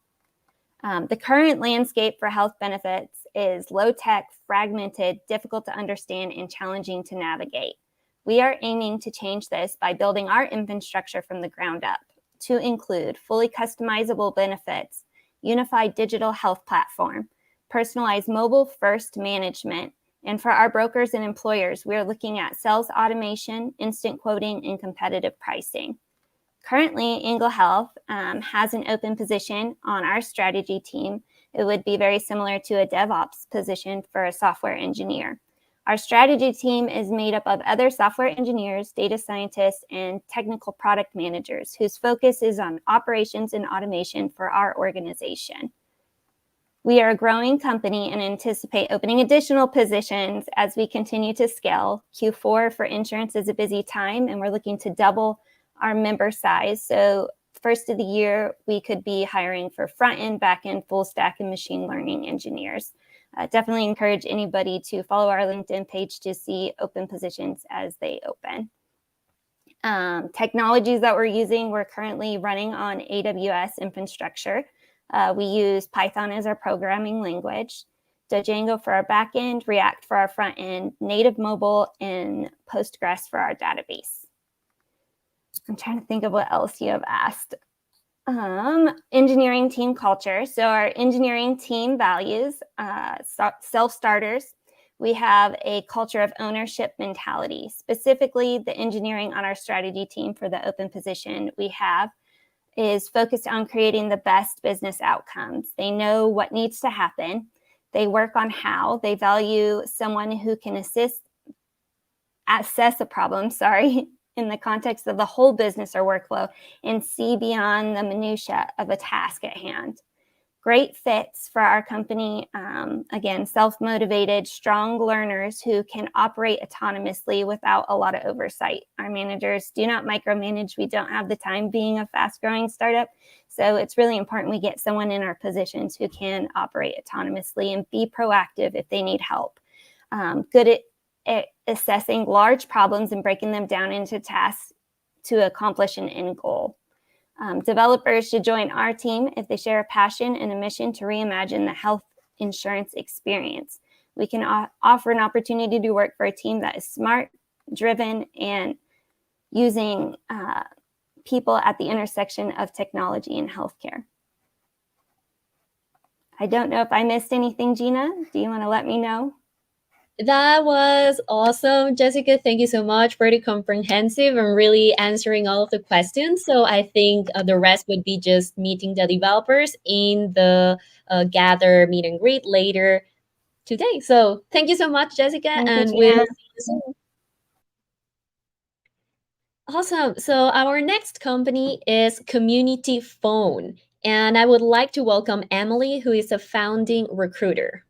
The current landscape for health benefits is low-tech, fragmented, difficult to understand, and challenging to navigate. We are aiming to change this by building our infrastructure from the ground up to include fully customizable benefits, unified digital health platform, personalized mobile-first management, and for our brokers and employers, we are looking at sales automation, instant quoting, and competitive pricing. Currently, Angle Health has an open position on our strategy team. It would be very similar to a DevOps position for a software engineer. Our strategy team is made up of other software engineers, data scientists, and technical product managers whose focus is on operations and automation for our organization. We are a growing company and anticipate opening additional positions as we continue to scale. Q4 for insurance is a busy time, and we're looking to double our member size. So first of the year, we could be hiring for front-end, back-end, full stack, and machine learning engineers. Definitely encourage anybody to follow our LinkedIn page to see open positions as they open. Technologies that we're using, we're currently running on AWS infrastructure. We use Python as our programming language, Django for our backend, React for our front end, native mobile, and Postgres for our database. I'm trying to think of what else you have asked. Engineering team culture. So our engineering team values, self-starters. We have a culture of ownership mentality. Specifically, the engineering on our strategy team for the open position we have is focused on creating the best business outcomes. They know what needs to happen. They work on how. They value someone who can assess a problem, in the context of the whole business or workflow and see beyond the minutia of a task at hand. Great fits for our company. Again, self-motivated, strong learners who can operate autonomously without a lot of oversight. Our managers do not micromanage. We don't have the time being a fast-growing startup. So it's really important we get someone in our positions who can operate autonomously and be proactive if they need help. Good at assessing large problems and breaking them down into tasks to accomplish an end goal. Developers should join our team if they share a passion and a mission to reimagine the health insurance experience. We can offer an opportunity to work for a team that is smart, driven, and using people at the intersection of technology and healthcare. I don't know if I missed anything, Gina. Do you want to let me know? That was awesome, Jessica. Thank you so much. Pretty comprehensive and really answering all of the questions. So I think the rest would be just meeting the developers in the Gather meet and greet later today. So thank you so much, Jessica. Thank you, we'll Gina. see you soon. Awesome. So our next company is Community Phone. And I would like to welcome Emily, who is a founding recruiter.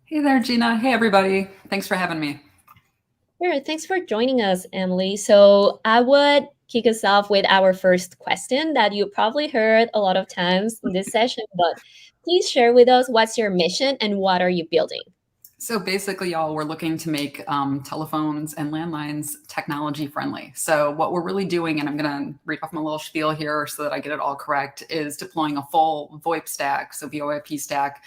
Hey there, Gina. Hey, everybody. Thanks for having me. Sure. Thanks for joining us, Emily. So I would kick us off with our first question that you probably heard a lot of times in this session, but please share with us what's your mission and what are you building? So basically, y'all, we're looking to make telephones and landlines technology friendly. So what we're really doing, and I'm going to read off my little spiel here so that I get it all correct, is deploying a full VoIP stack, so VoIP stack,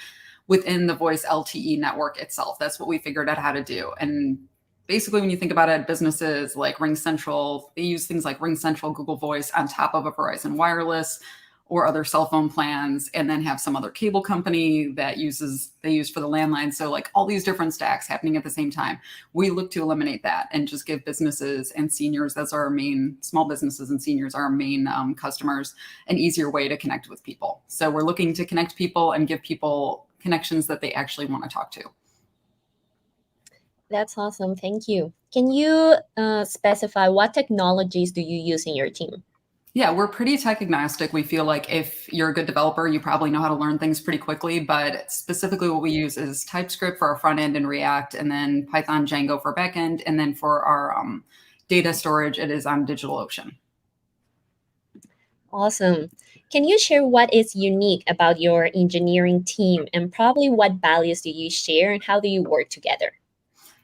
within the voice LTE network itself. That's what we figured out how to do. And basically, when you think about it, businesses like RingCentral, they use things like RingCentral, Google Voice on top of a Verizon Wireless or other cell phone plans, and then have some other cable company that they use for the landline. So like all these different stacks happening at the same time. We look to eliminate that and just give businesses and seniors, that's our main, small businesses and seniors are our main customers, an easier way to connect with people. So we're looking to connect people and give people connections that they actually want to talk to. That's awesome. Thank you. Can you specify what technologies do you use in your team? Yeah, we're pretty tech agnostic. We feel like if you're a good developer, you probably know how to learn things pretty quickly, but specifically what we use is TypeScript for our front end and React, and then Python Django for back end. And then for our data storage, it is on DigitalOcean. Awesome. Can you share what is unique about your engineering team and probably what values do you share and how do you work together?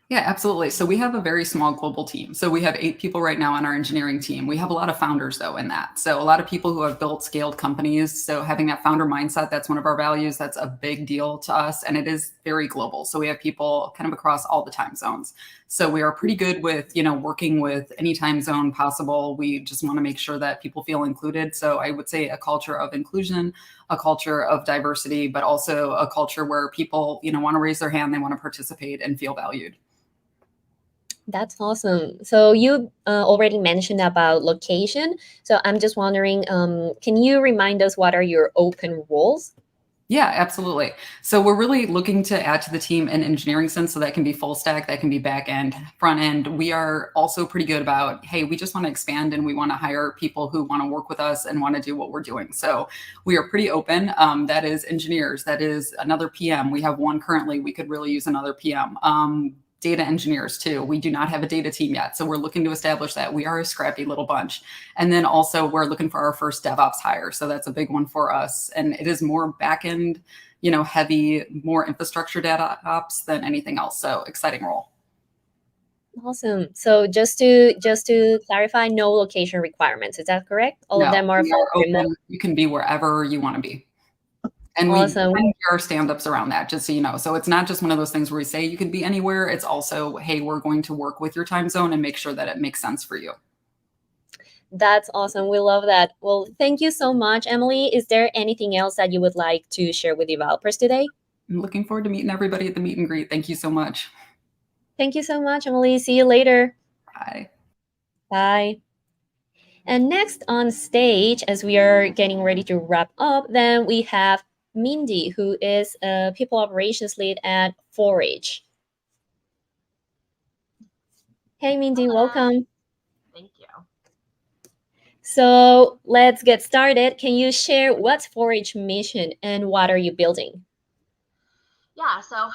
Yeah, absolutely. So we have a very small global team. So we have 8 people right now on our engineering team. We have a lot of founders though in that. So a lot of people who have built scaled companies. So having that founder mindset, that's one of our values. That's a big deal to us. And it is very global. So we have people kind of across all the time zones. So we are pretty good with, working with any time zone possible. We just want to make sure that people feel included. So I would say a culture of inclusion, a culture of diversity, but also a culture where people, want to raise their hand, they want to participate and feel valued. That's awesome. So you already mentioned about location. So I'm just wondering, can you remind us what are your open roles? Yeah, absolutely. So we're really looking to add to the team in engineering sense. So that can be full stack, that can be back end, front end. We are also pretty good about, hey, we just want to expand and we want to hire people who want to work with us and want to do what we're doing. So we are pretty open. That is engineers, that is another PM. We have one currently, we could really use another PM. Data engineers too. We do not have a data team yet. So we're looking to establish that. We are a scrappy little bunch. And then also we're looking for our first DevOps hire. So that's a big one for us. And it is more back-end, heavy, more infrastructure DevOps than anything else. So exciting role. Awesome. So just to clarify, no location requirements. Is that correct? All of them are open. You can be wherever you want to be. And awesome. we our stand-ups around that, just so you know. So it's not just one of those things where we say you can be anywhere. It's also, hey, we're going to work with your time zone and make sure that it makes sense for you. That's awesome. We love that. Well, thank you so much, Emily. Is there anything else that you would like to share with developers today? I'm looking forward to meeting everybody at the meet and greet. Thank you so much. Thank you so much, Emily. See you later. Bye. Bye. And next on stage, as we are getting ready to wrap up, then we have Mindy, who is a People Operations Lead at Forage. Hey, Mindy, Hello. welcome. Thank you. So let's get started. Can you share what's Forage mission and what are you building? Yeah, so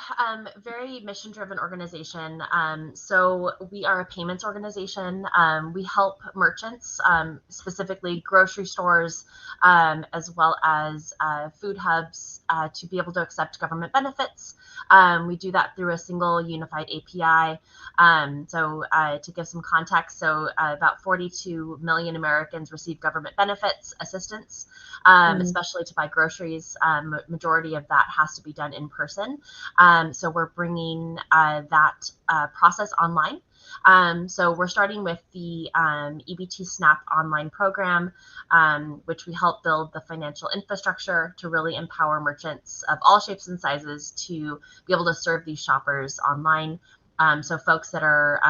very mission-driven organization. So we are a payments organization. We help merchants, specifically grocery stores, as well as food hubs, to be able to accept government benefits. We do that through a single unified API. So to give some context, so about 42 million Americans receive government benefits assistance, especially to buy groceries. Majority of that has to be done in person. So we're bringing that process online. So we're starting with the EBT SNAP online program, which we help build the financial infrastructure to really empower merchants of all shapes and sizes to be able to serve these shoppers online. So folks that are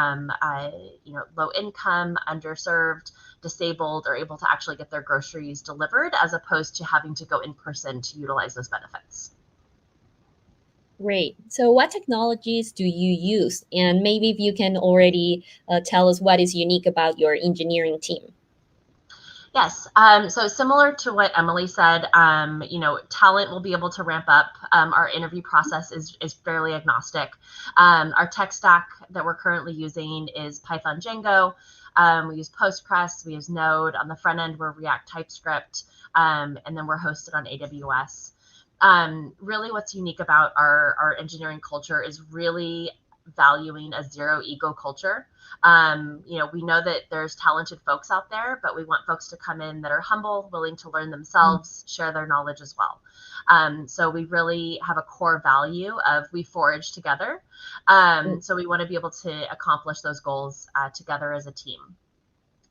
low income, underserved, disabled are able to actually get their groceries delivered as opposed to having to go in person to utilize those benefits. Great. So what technologies do you use? And maybe if you can already tell us what is unique about your engineering team. Yes. So similar to what Emily said, talent will be able to ramp up. Our interview process is fairly agnostic. Our tech stack that we're currently using is Python Django. We use Postgres. We use Node. On the front end, we're React TypeScript. And then we're hosted on AWS. Really what's unique about our engineering culture is really valuing a zero ego culture. We know that there's talented folks out there, but we want folks to come in that are humble, willing to learn themselves, share their knowledge as well. So we really have a core value of we forage together. So we want to be able to accomplish those goals together as a team.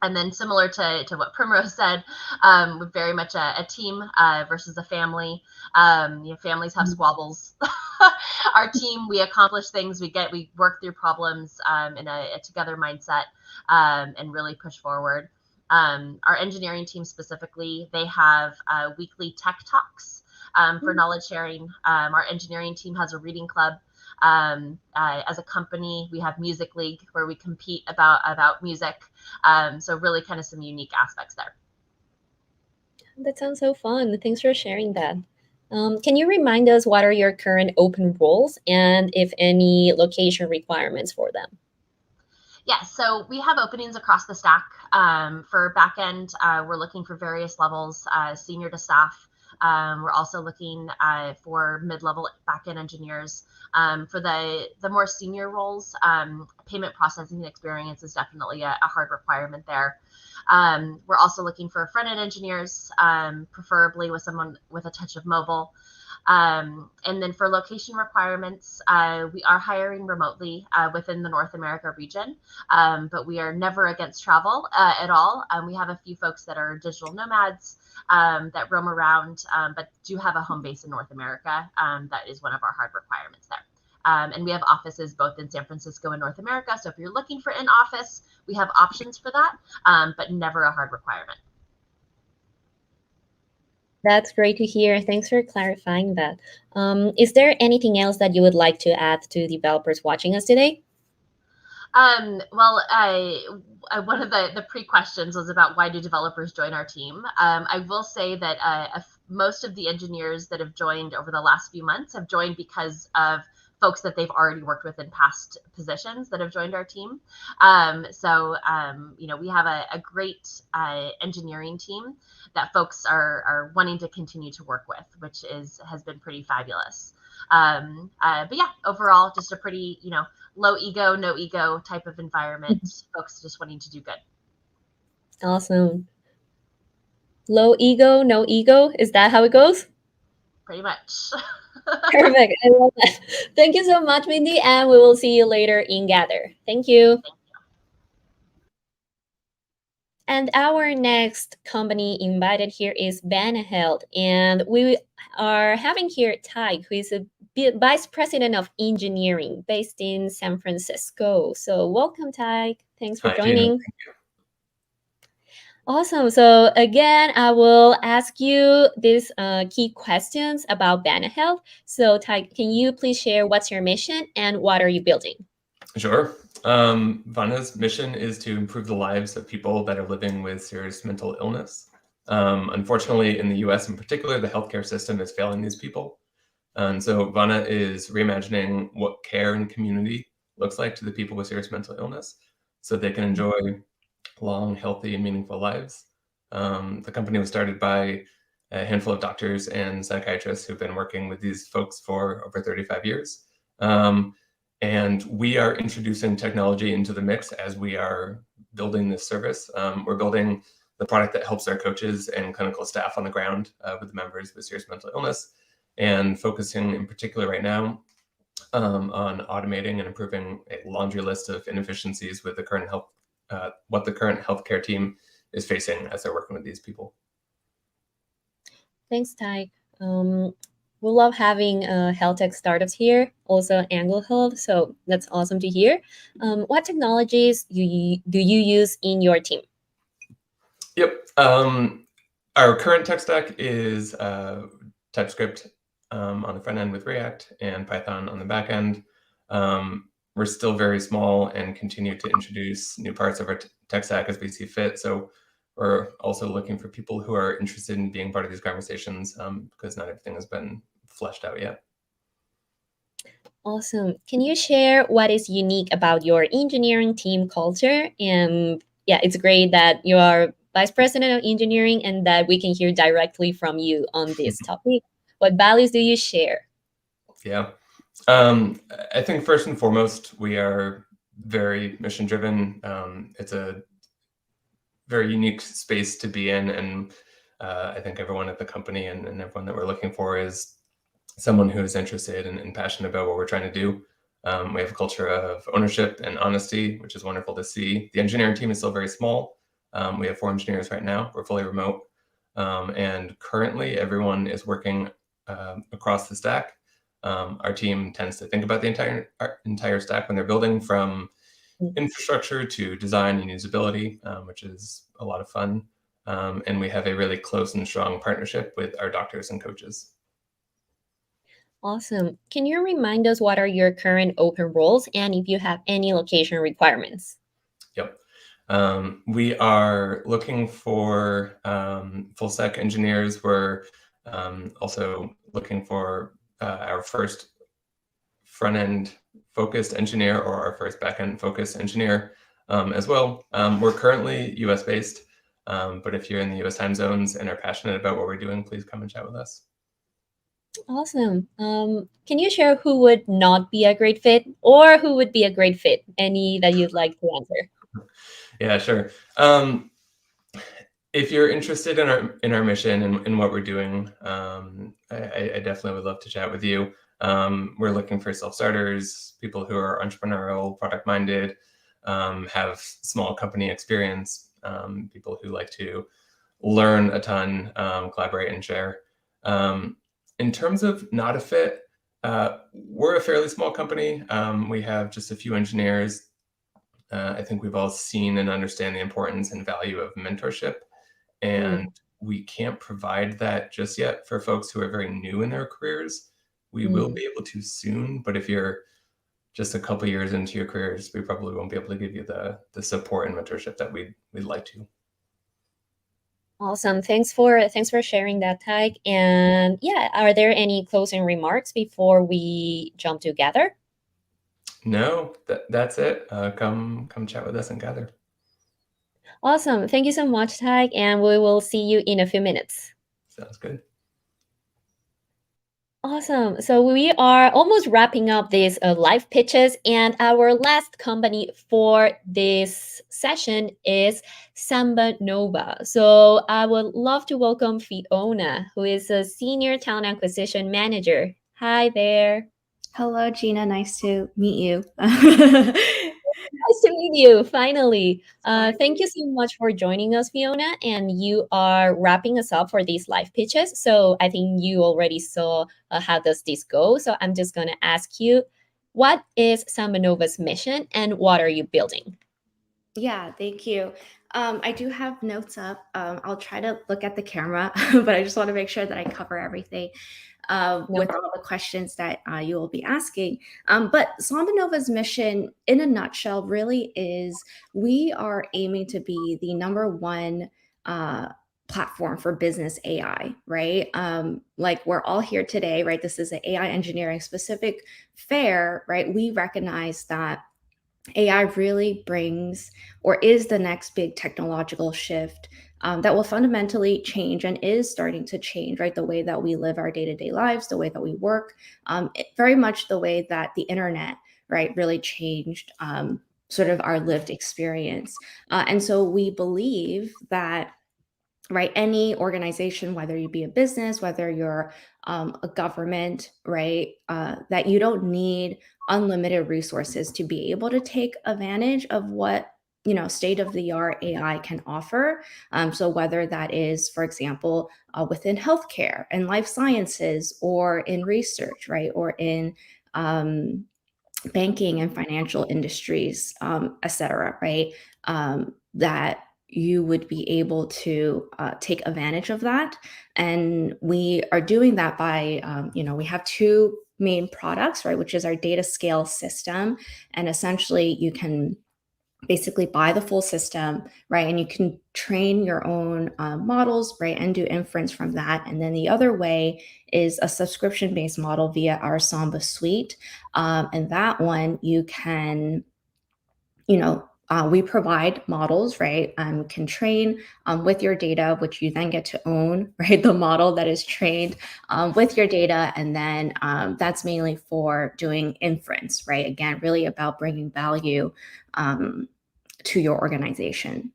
And then similar to what Primrose said, we're very much a team versus a family. Families have squabbles. Our team, we accomplish things, we work through problems in a together mindset and really push forward. Our engineering team specifically, they have weekly tech talks for knowledge sharing. Our engineering team has a reading club. As a company, we have Music League where we compete about music. So really kind of some unique aspects there. That sounds so fun. Thanks for sharing that. Can you remind us what are your current open roles and if any location requirements for them? Yeah, so we have openings across the stack. For backend, we're looking for various levels, senior to staff. We're also looking for mid-level backend engineers. For the more senior roles, payment processing experience is definitely a hard requirement there. We're also looking for front-end engineers, preferably with someone with a touch of mobile. And then for location requirements, we are hiring remotely within the North America region, but we are never against travel at all. We have a few folks that are digital nomads that roam around, but do have a home base in North America. That is one of our hard requirements there. And we have offices both in San Francisco and North America. So if you're looking for in office, we have options for that, but never a hard requirement. That's great to hear. Thanks for clarifying that. Is there anything else that you would like to add to developers watching us today? Well, one of the pre-questions was about why do developers join our team. I will say that most of the engineers that have joined over the last few months have joined because of folks that they've already worked with in past positions that have joined our team. So we have a great engineering team that folks are wanting to continue to work with, which has been pretty fabulous. But yeah, overall, just a pretty, low ego, no ego type of environment. Folks just wanting to do good. Awesome. Low ego, no ego. Is that how it goes? Pretty much. Perfect. I love that. Thank you so much, Mindy, and we will see you later in Gather. Thank you. And our next company invited here is Vanna Health. And we are having here Tyke, who is a Vice President of Engineering based in San Francisco. So welcome, Tyke. Thanks for joining. Awesome. So again, I will ask you these key questions about Vanna Health. So Tyke, can you please share what's your mission and what are you building? Sure. Vanna's mission is to improve the lives of people that are living with serious mental illness. Unfortunately, in the US in particular, the healthcare system is failing these people. And so Vanna is reimagining what care and community looks like to the people with serious mental illness so they can enjoy long, healthy, and meaningful lives. The company was started by a handful of doctors and psychiatrists who've been working with these folks for over 35 years. And we are introducing technology into the mix as we are building this service. We're building the product that helps our coaches and clinical staff on the ground with the members with serious mental illness, and focusing in particular right now on automating and improving a laundry list of inefficiencies with the current what the current healthcare team is facing as they're working with these people. Thanks, Tyke. We love having health tech startups here, also Angle Health. So that's awesome to hear. What technologies do you use in your team? Yep. Our current tech stack is TypeScript on the front end with React and Python on the back end. We're still very small and continue to introduce new parts of our tech stack as we see fit. So we're also looking for people who are interested in being part of these conversations because not everything has been fleshed out yet. Awesome. Can you share what is unique about your engineering team culture? And yeah, it's great that you are Vice President of Engineering and that we can hear directly from you on this topic. What values do you share? Yeah. I think first and foremost, we are very mission driven. It's a very unique space to be in. And I think everyone at the company and everyone that we're looking for is someone who is interested and passionate about what we're trying to do. We have a culture of ownership and honesty, which is wonderful to see. The engineering team is still very small. We have 4 engineers right now. We're fully remote. And currently everyone is working across the stack. Our team tends to think about the entire stack when they're building, from infrastructure to design and usability, which is a lot of fun. And we have a really close and strong partnership with our doctors and coaches. Awesome. Can you remind us what are your current open roles and if you have any location requirements? Yep. We are looking for full stack engineers. We're also looking for our first front-end focused engineer or our first back-end focused engineer as well. We're currently US based, but if you're in the US time zones and are passionate about what we're doing, please come and chat with us. Awesome. Can you share who would not be a great fit or who would be a great fit? Any that you'd like to answer? Yeah, sure. If you're interested in our mission and what we're doing, I definitely would love to chat with you. We're looking for self-starters, people who are entrepreneurial, product-minded, have small company experience, people who like to learn a ton, collaborate and share. In terms of not a fit, we're a fairly small company. We have just a few engineers. I think we've all seen and understand the importance and value of mentorship. And we can't provide that just yet for folks who are very new in their careers. We will be able to soon, but if you're just a couple years into your careers, we probably won't be able to give you the support and mentorship that we'd like to. Awesome. Thanks for sharing that, Tyke. And yeah, are there any closing remarks before we jump together? No, that's it. Come chat with us and gather. Awesome. Thank you so much, Tyke, and we will see you in a few minutes. Sounds good. Awesome. So we are almost wrapping up these live pitches, and our last company for this session is SambaNova. So I would love to welcome Fiona, who is a Senior Talent Acquisition Manager. Hi there. Hello, Gina. Nice to meet you. Nice to meet you, finally. Thank you so much for joining us, Fiona. And you are wrapping us up for these live pitches. So I think you already saw how does this go. So I'm just going to ask you, what is SambaNova's mission and what are you building? Yeah, thank you. I do have notes up. I'll try to look at the camera, but I just want to make sure that I cover everything with all the questions that you will be asking. But SambaNova's mission, in a nutshell, really is we are aiming to be the #1 platform for business AI, right? Like we're all here today, right? This is an AI engineering specific fair, right? We recognize that AI really brings or is the next big technological shift that will fundamentally change and is starting to change, right? The way that we live our day-to-day lives, the way that we work, very much the way that the internet, right, really changed sort of our lived experience. And so we believe that, right, any organization, whether you be a business, whether you're a government, right, that you don't need unlimited resources to be able to take advantage of what state of the art AI can offer. So whether that is, for example, within healthcare and life sciences, or in research, right, or in banking and financial industries, et cetera, right, that you would be able to take advantage of that. And we are doing that by, we have two main products, right, which is our data scale system. And essentially you can basically buy the full system, right, and you can train your own models, right, and do inference from that. And then the other way is a subscription-based model via our Samba suite. And that one you can, we provide models, right, can train with your data, which you then get to own, right, the model that is trained with your data. And then that's mainly for doing inference, right? Again, really about bringing value to your organization.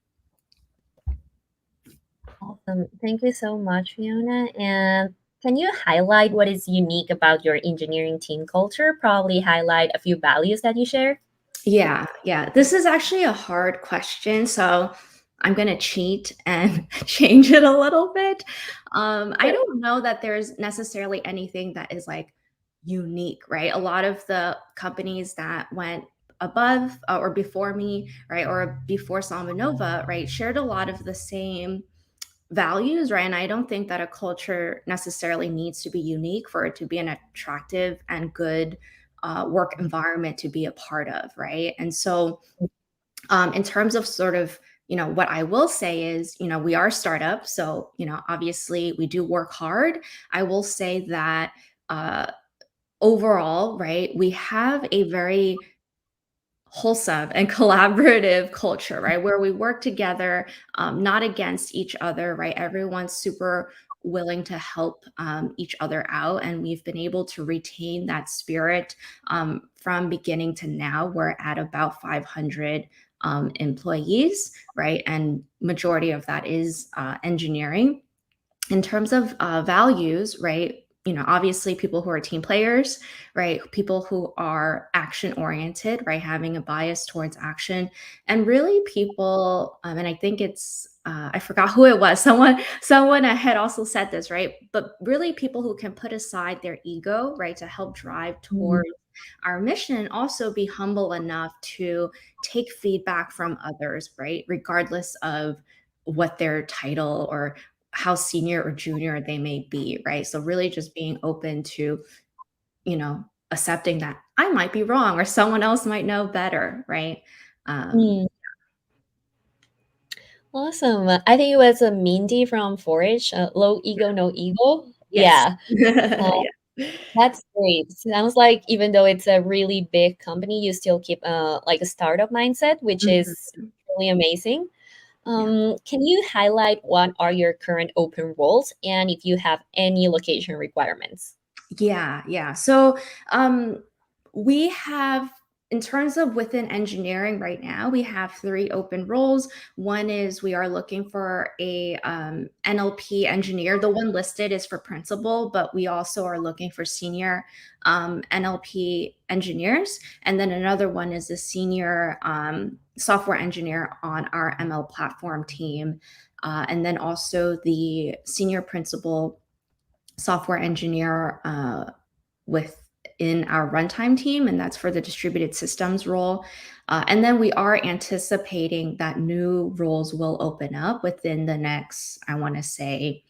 Awesome. Thank you so much, Fiona. And can you highlight what is unique about your engineering team culture? Probably highlight a few values that you share. Yeah. This is actually a hard question, so I'm going to cheat and change it a little bit. I don't know that there's necessarily anything that is like unique, right? A lot of the companies that went above or before me, right, or before SambaNova, right, shared a lot of the same values, right? And I don't think that a culture necessarily needs to be unique for it to be an attractive and good work environment to be a part of, right? And so in terms of sort of, what I will say is, we are a startup. So, obviously we do work hard. I will say that overall, right, we have a very wholesome and collaborative culture, right, where we work together, not against each other, right? Everyone's super willing to help each other out, and we've been able to retain that spirit from beginning to now. We're at about 500 employees, right, and majority of that is engineering. In terms of values, right, obviously people who are team players, right, people who are action oriented, right, having a bias towards action, and really people, and I think it's, I forgot who it was. Someone had also said this, right, but really people who can put aside their ego, right, to help drive towards our mission, also be humble enough to take feedback from others, right, regardless of what their title or how senior or junior they may be, right? So really just being open to, accepting that I might be wrong or someone else might know better, right? Awesome. I think it was a Mindy from Forage, low ego, no ego. Yes. Yeah. That's great. Sounds like even though it's a really big company, you still keep like a startup mindset, which is really amazing. Can you highlight what are your current open roles and if you have any location requirements? Yeah. So we have in terms of within engineering right now, we have 3 open roles. One is we are looking for a NLP engineer. The one listed is for principal, but we also are looking for senior NLP engineers. And then another one is a senior software engineer on our ML platform team. And then also the senior principal software engineer within our runtime team, and that's for the distributed systems role. And then we are anticipating that new roles will open up within the next, I want to say,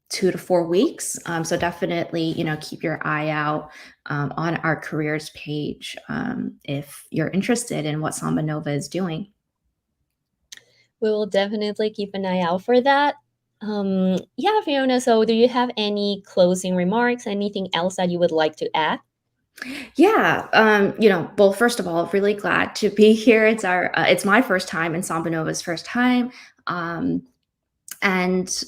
2 to 4 weeks. So definitely, keep your eye out on our careers page if you're interested in what SambaNova is doing. We will definitely keep an eye out for that. Yeah, Fiona, so do you have any closing remarks? Anything else that you would like to add? Yeah, well, first of all, really glad to be here. It's my first time and SambaNova's first time. And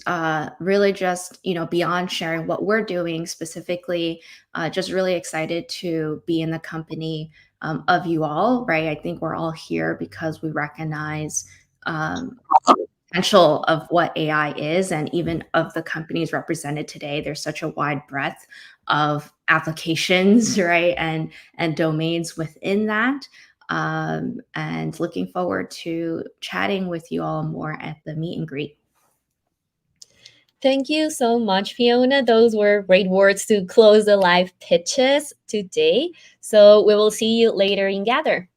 really just, beyond sharing what we're doing specifically, just really excited to be in the company of you all, right? I think we're all here because we recognize potential of what AI is, and even of the companies represented today. There's such a wide breadth of applications, right, and domains within that. And looking forward to chatting with you all more at the meet and greet. Thank you so much, Fiona. Those were great words to close the live pitches today. So we will see you later in Gather.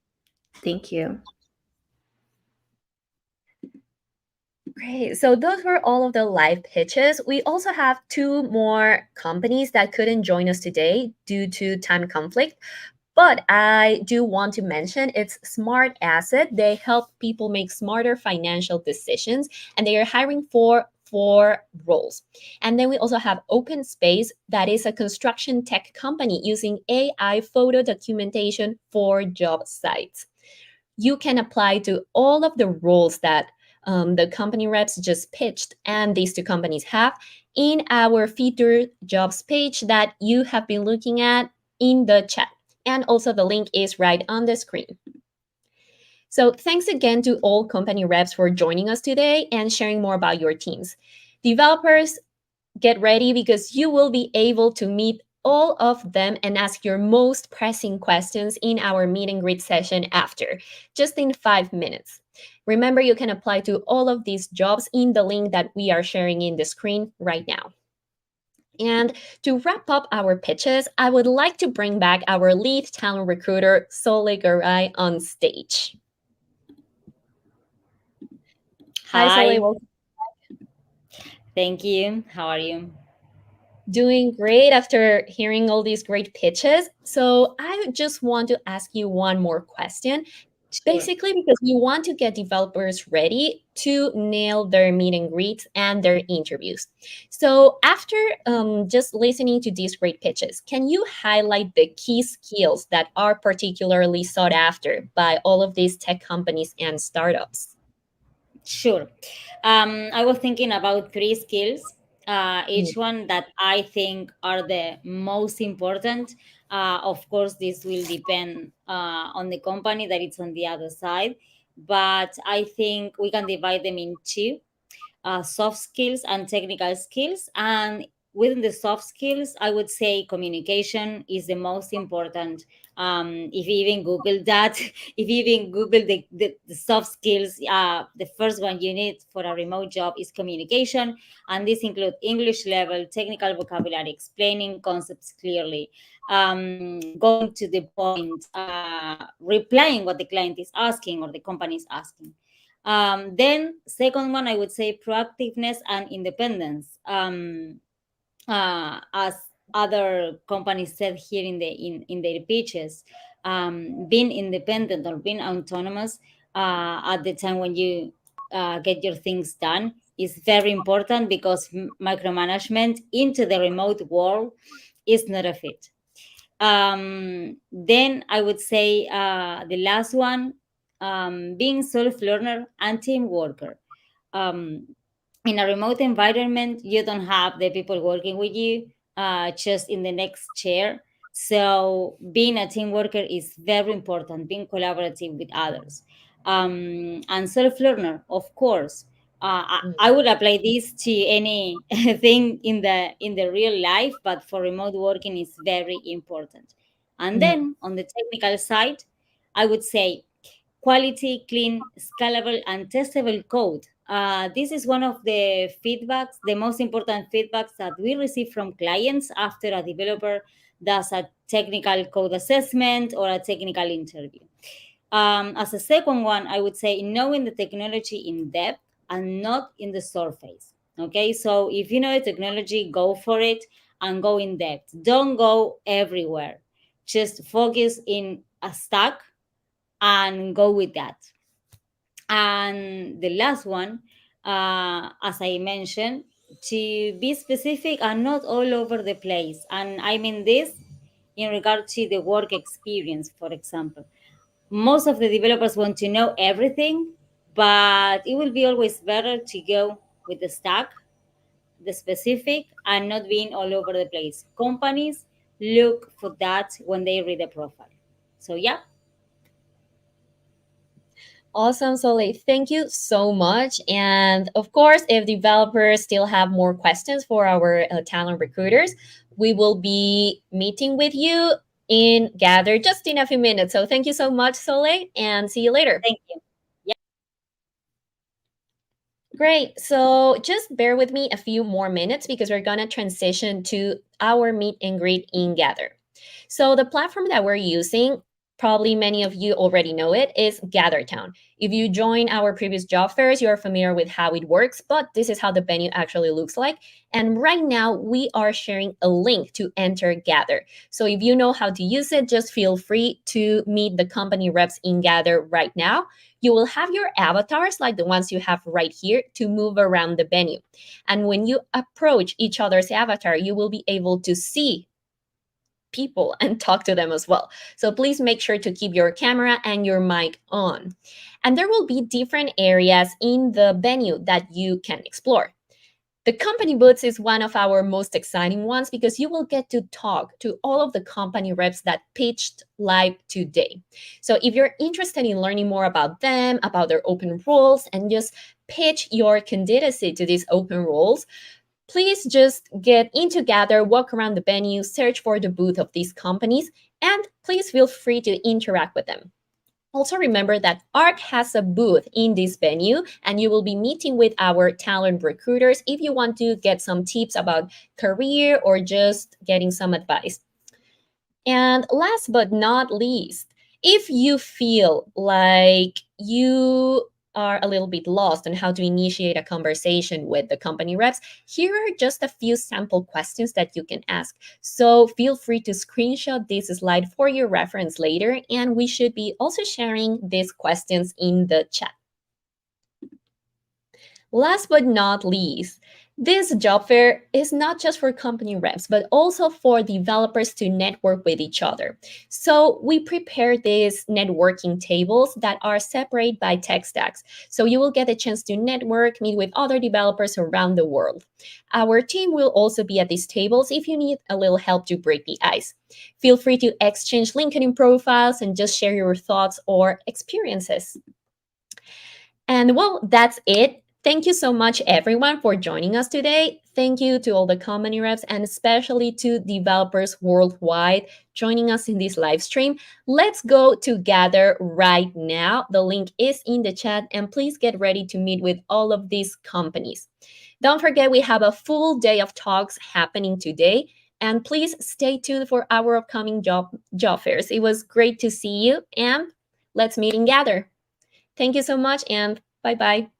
Thank you. Great. So those were all of the live pitches. We also have 2 more companies that couldn't join us today due to time conflict. But I do want to mention it's Smart Asset. They help people make smarter financial decisions, and they are hiring for 4 roles. And then we also have Open Space, that is a construction tech company using AI photo documentation for job sites. You can apply to all of the roles that the company reps just pitched and these 2 companies have in our featured jobs page that you have been looking at in the chat. And also the link is right on the screen. So thanks again to all company reps for joining us today and sharing more about your teams. Developers, get ready because you will be able to meet all of them and ask your most pressing questions in our meet and greet session after, just in 5 minutes. Remember, you can apply to all of these jobs in the link that we are sharing in the screen right now. And to wrap up our pitches, I would like to bring back our lead talent recruiter, Sole Garay, on stage. Hi, Sole. Welcome. Thank you. How are you? Doing great after hearing all these great pitches. So I just want to ask you one more question. Sure. Basically, because we want to get developers ready to nail their meet and greets and their interviews. So after just listening to these great pitches, can you highlight the key skills that are particularly sought after by all of these tech companies and startups? Sure. I was thinking about 3 skills, each one that I think are the most important. Of course, this will depend on the company that it's on the other side, but I think we can divide them in 2, soft skills and technical skills. And within the soft skills, I would say communication is the most important. If you even Google that, if you even Google the soft skills, the first one you need for a remote job is communication. And this includes English level, technical vocabulary, explaining concepts clearly, going to the point, replying what the client is asking or the company is asking. Then second one, I would say proactiveness and independence. As other companies said here in their pitches, being independent or being autonomous at the time when you get your things done is very important, because micromanagement into the remote world is not a fit. Then I would say the last one, being self-learner and team worker. In a remote environment, you don't have the people working with you just in the next chair. So being a team worker is very important, being collaborative with others. And self-learner, of course. I would apply this to any thing in the real life, but for remote working is very important. And then on the technical side, I would say quality, clean, scalable, and testable code. This is one of the feedbacks, the most important feedbacks that we receive from clients after a developer does a technical code assessment or a technical interview. As a second one, I would say knowing the technology in depth and not in the surface. Okay, so if you know the technology, go for it and go in depth. Don't go everywhere. Just focus in a stack and go with that. And the last one, as I mentioned, to be specific and not all over the place. And I mean this in regard to the work experience, for example. Most of the developers want to know everything, but it will be always better to go with the stack, the specific, and not being all over the place. Companies look for that when they read the profile. So, yeah. Awesome, Soleil. Thank you so much. And of course, if developers still have more questions for our talent recruiters, we will be meeting with you in Gather just in a few minutes. So thank you so much, Soleil, and see you later. Thank you. Great. So just bear with me a few more minutes because we're going to transition to our meet and greet in Gather. So the platform that we're using, probably many of you already know it, is GatherTown. If you join our previous job fairs, you're familiar with how it works, but this is how the venue actually looks like. And right now we are sharing a link to enter Gather. So if you know how to use it, just feel free to meet the company reps in Gather right now. You will have your avatars like the ones you have right here to move around the venue. And when you approach each other's avatar, you will be able to see people and talk to them as well. So please make sure to keep your camera and your mic on. And there will be different areas in the venue that you can explore. The company booths is one of our most exciting ones because you will get to talk to all of the company reps that pitched live today. So if you're interested in learning more about them, about their open roles, and just pitch your candidacy to these open roles, please just get in together, walk around the venue, search for the booth of these companies, and please feel free to interact with them. Also remember that Arc has a booth in this venue, and you will be meeting with our talent recruiters if you want to get some tips about career or just getting some advice. And last but not least, if you feel like you are a little bit lost on how to initiate a conversation with the company reps, here are just a few sample questions that you can ask. So feel free to screenshot this slide for your reference later, and we should be also sharing these questions in the chat. Last but not least, this job fair is not just for company reps, but also for developers to network with each other. So we prepared these networking tables that are separate by tech stacks. So you will get a chance to network, meet with other developers around the world. Our team will also be at these tables if you need a little help to break the ice. Feel free to exchange LinkedIn profiles and just share your thoughts or experiences. And well, that's it. Thank you so much, everyone, for joining us today. Thank you to all the company reps and especially to developers worldwide joining us in this live stream. Let's go together right now. The link is in the chat, and please get ready to meet with all of these companies. Don't forget, we have a full day of talks happening today, and please stay tuned for our upcoming job fairs. It was great to see you, and let's meet and gather. Thank you so much, and bye-bye.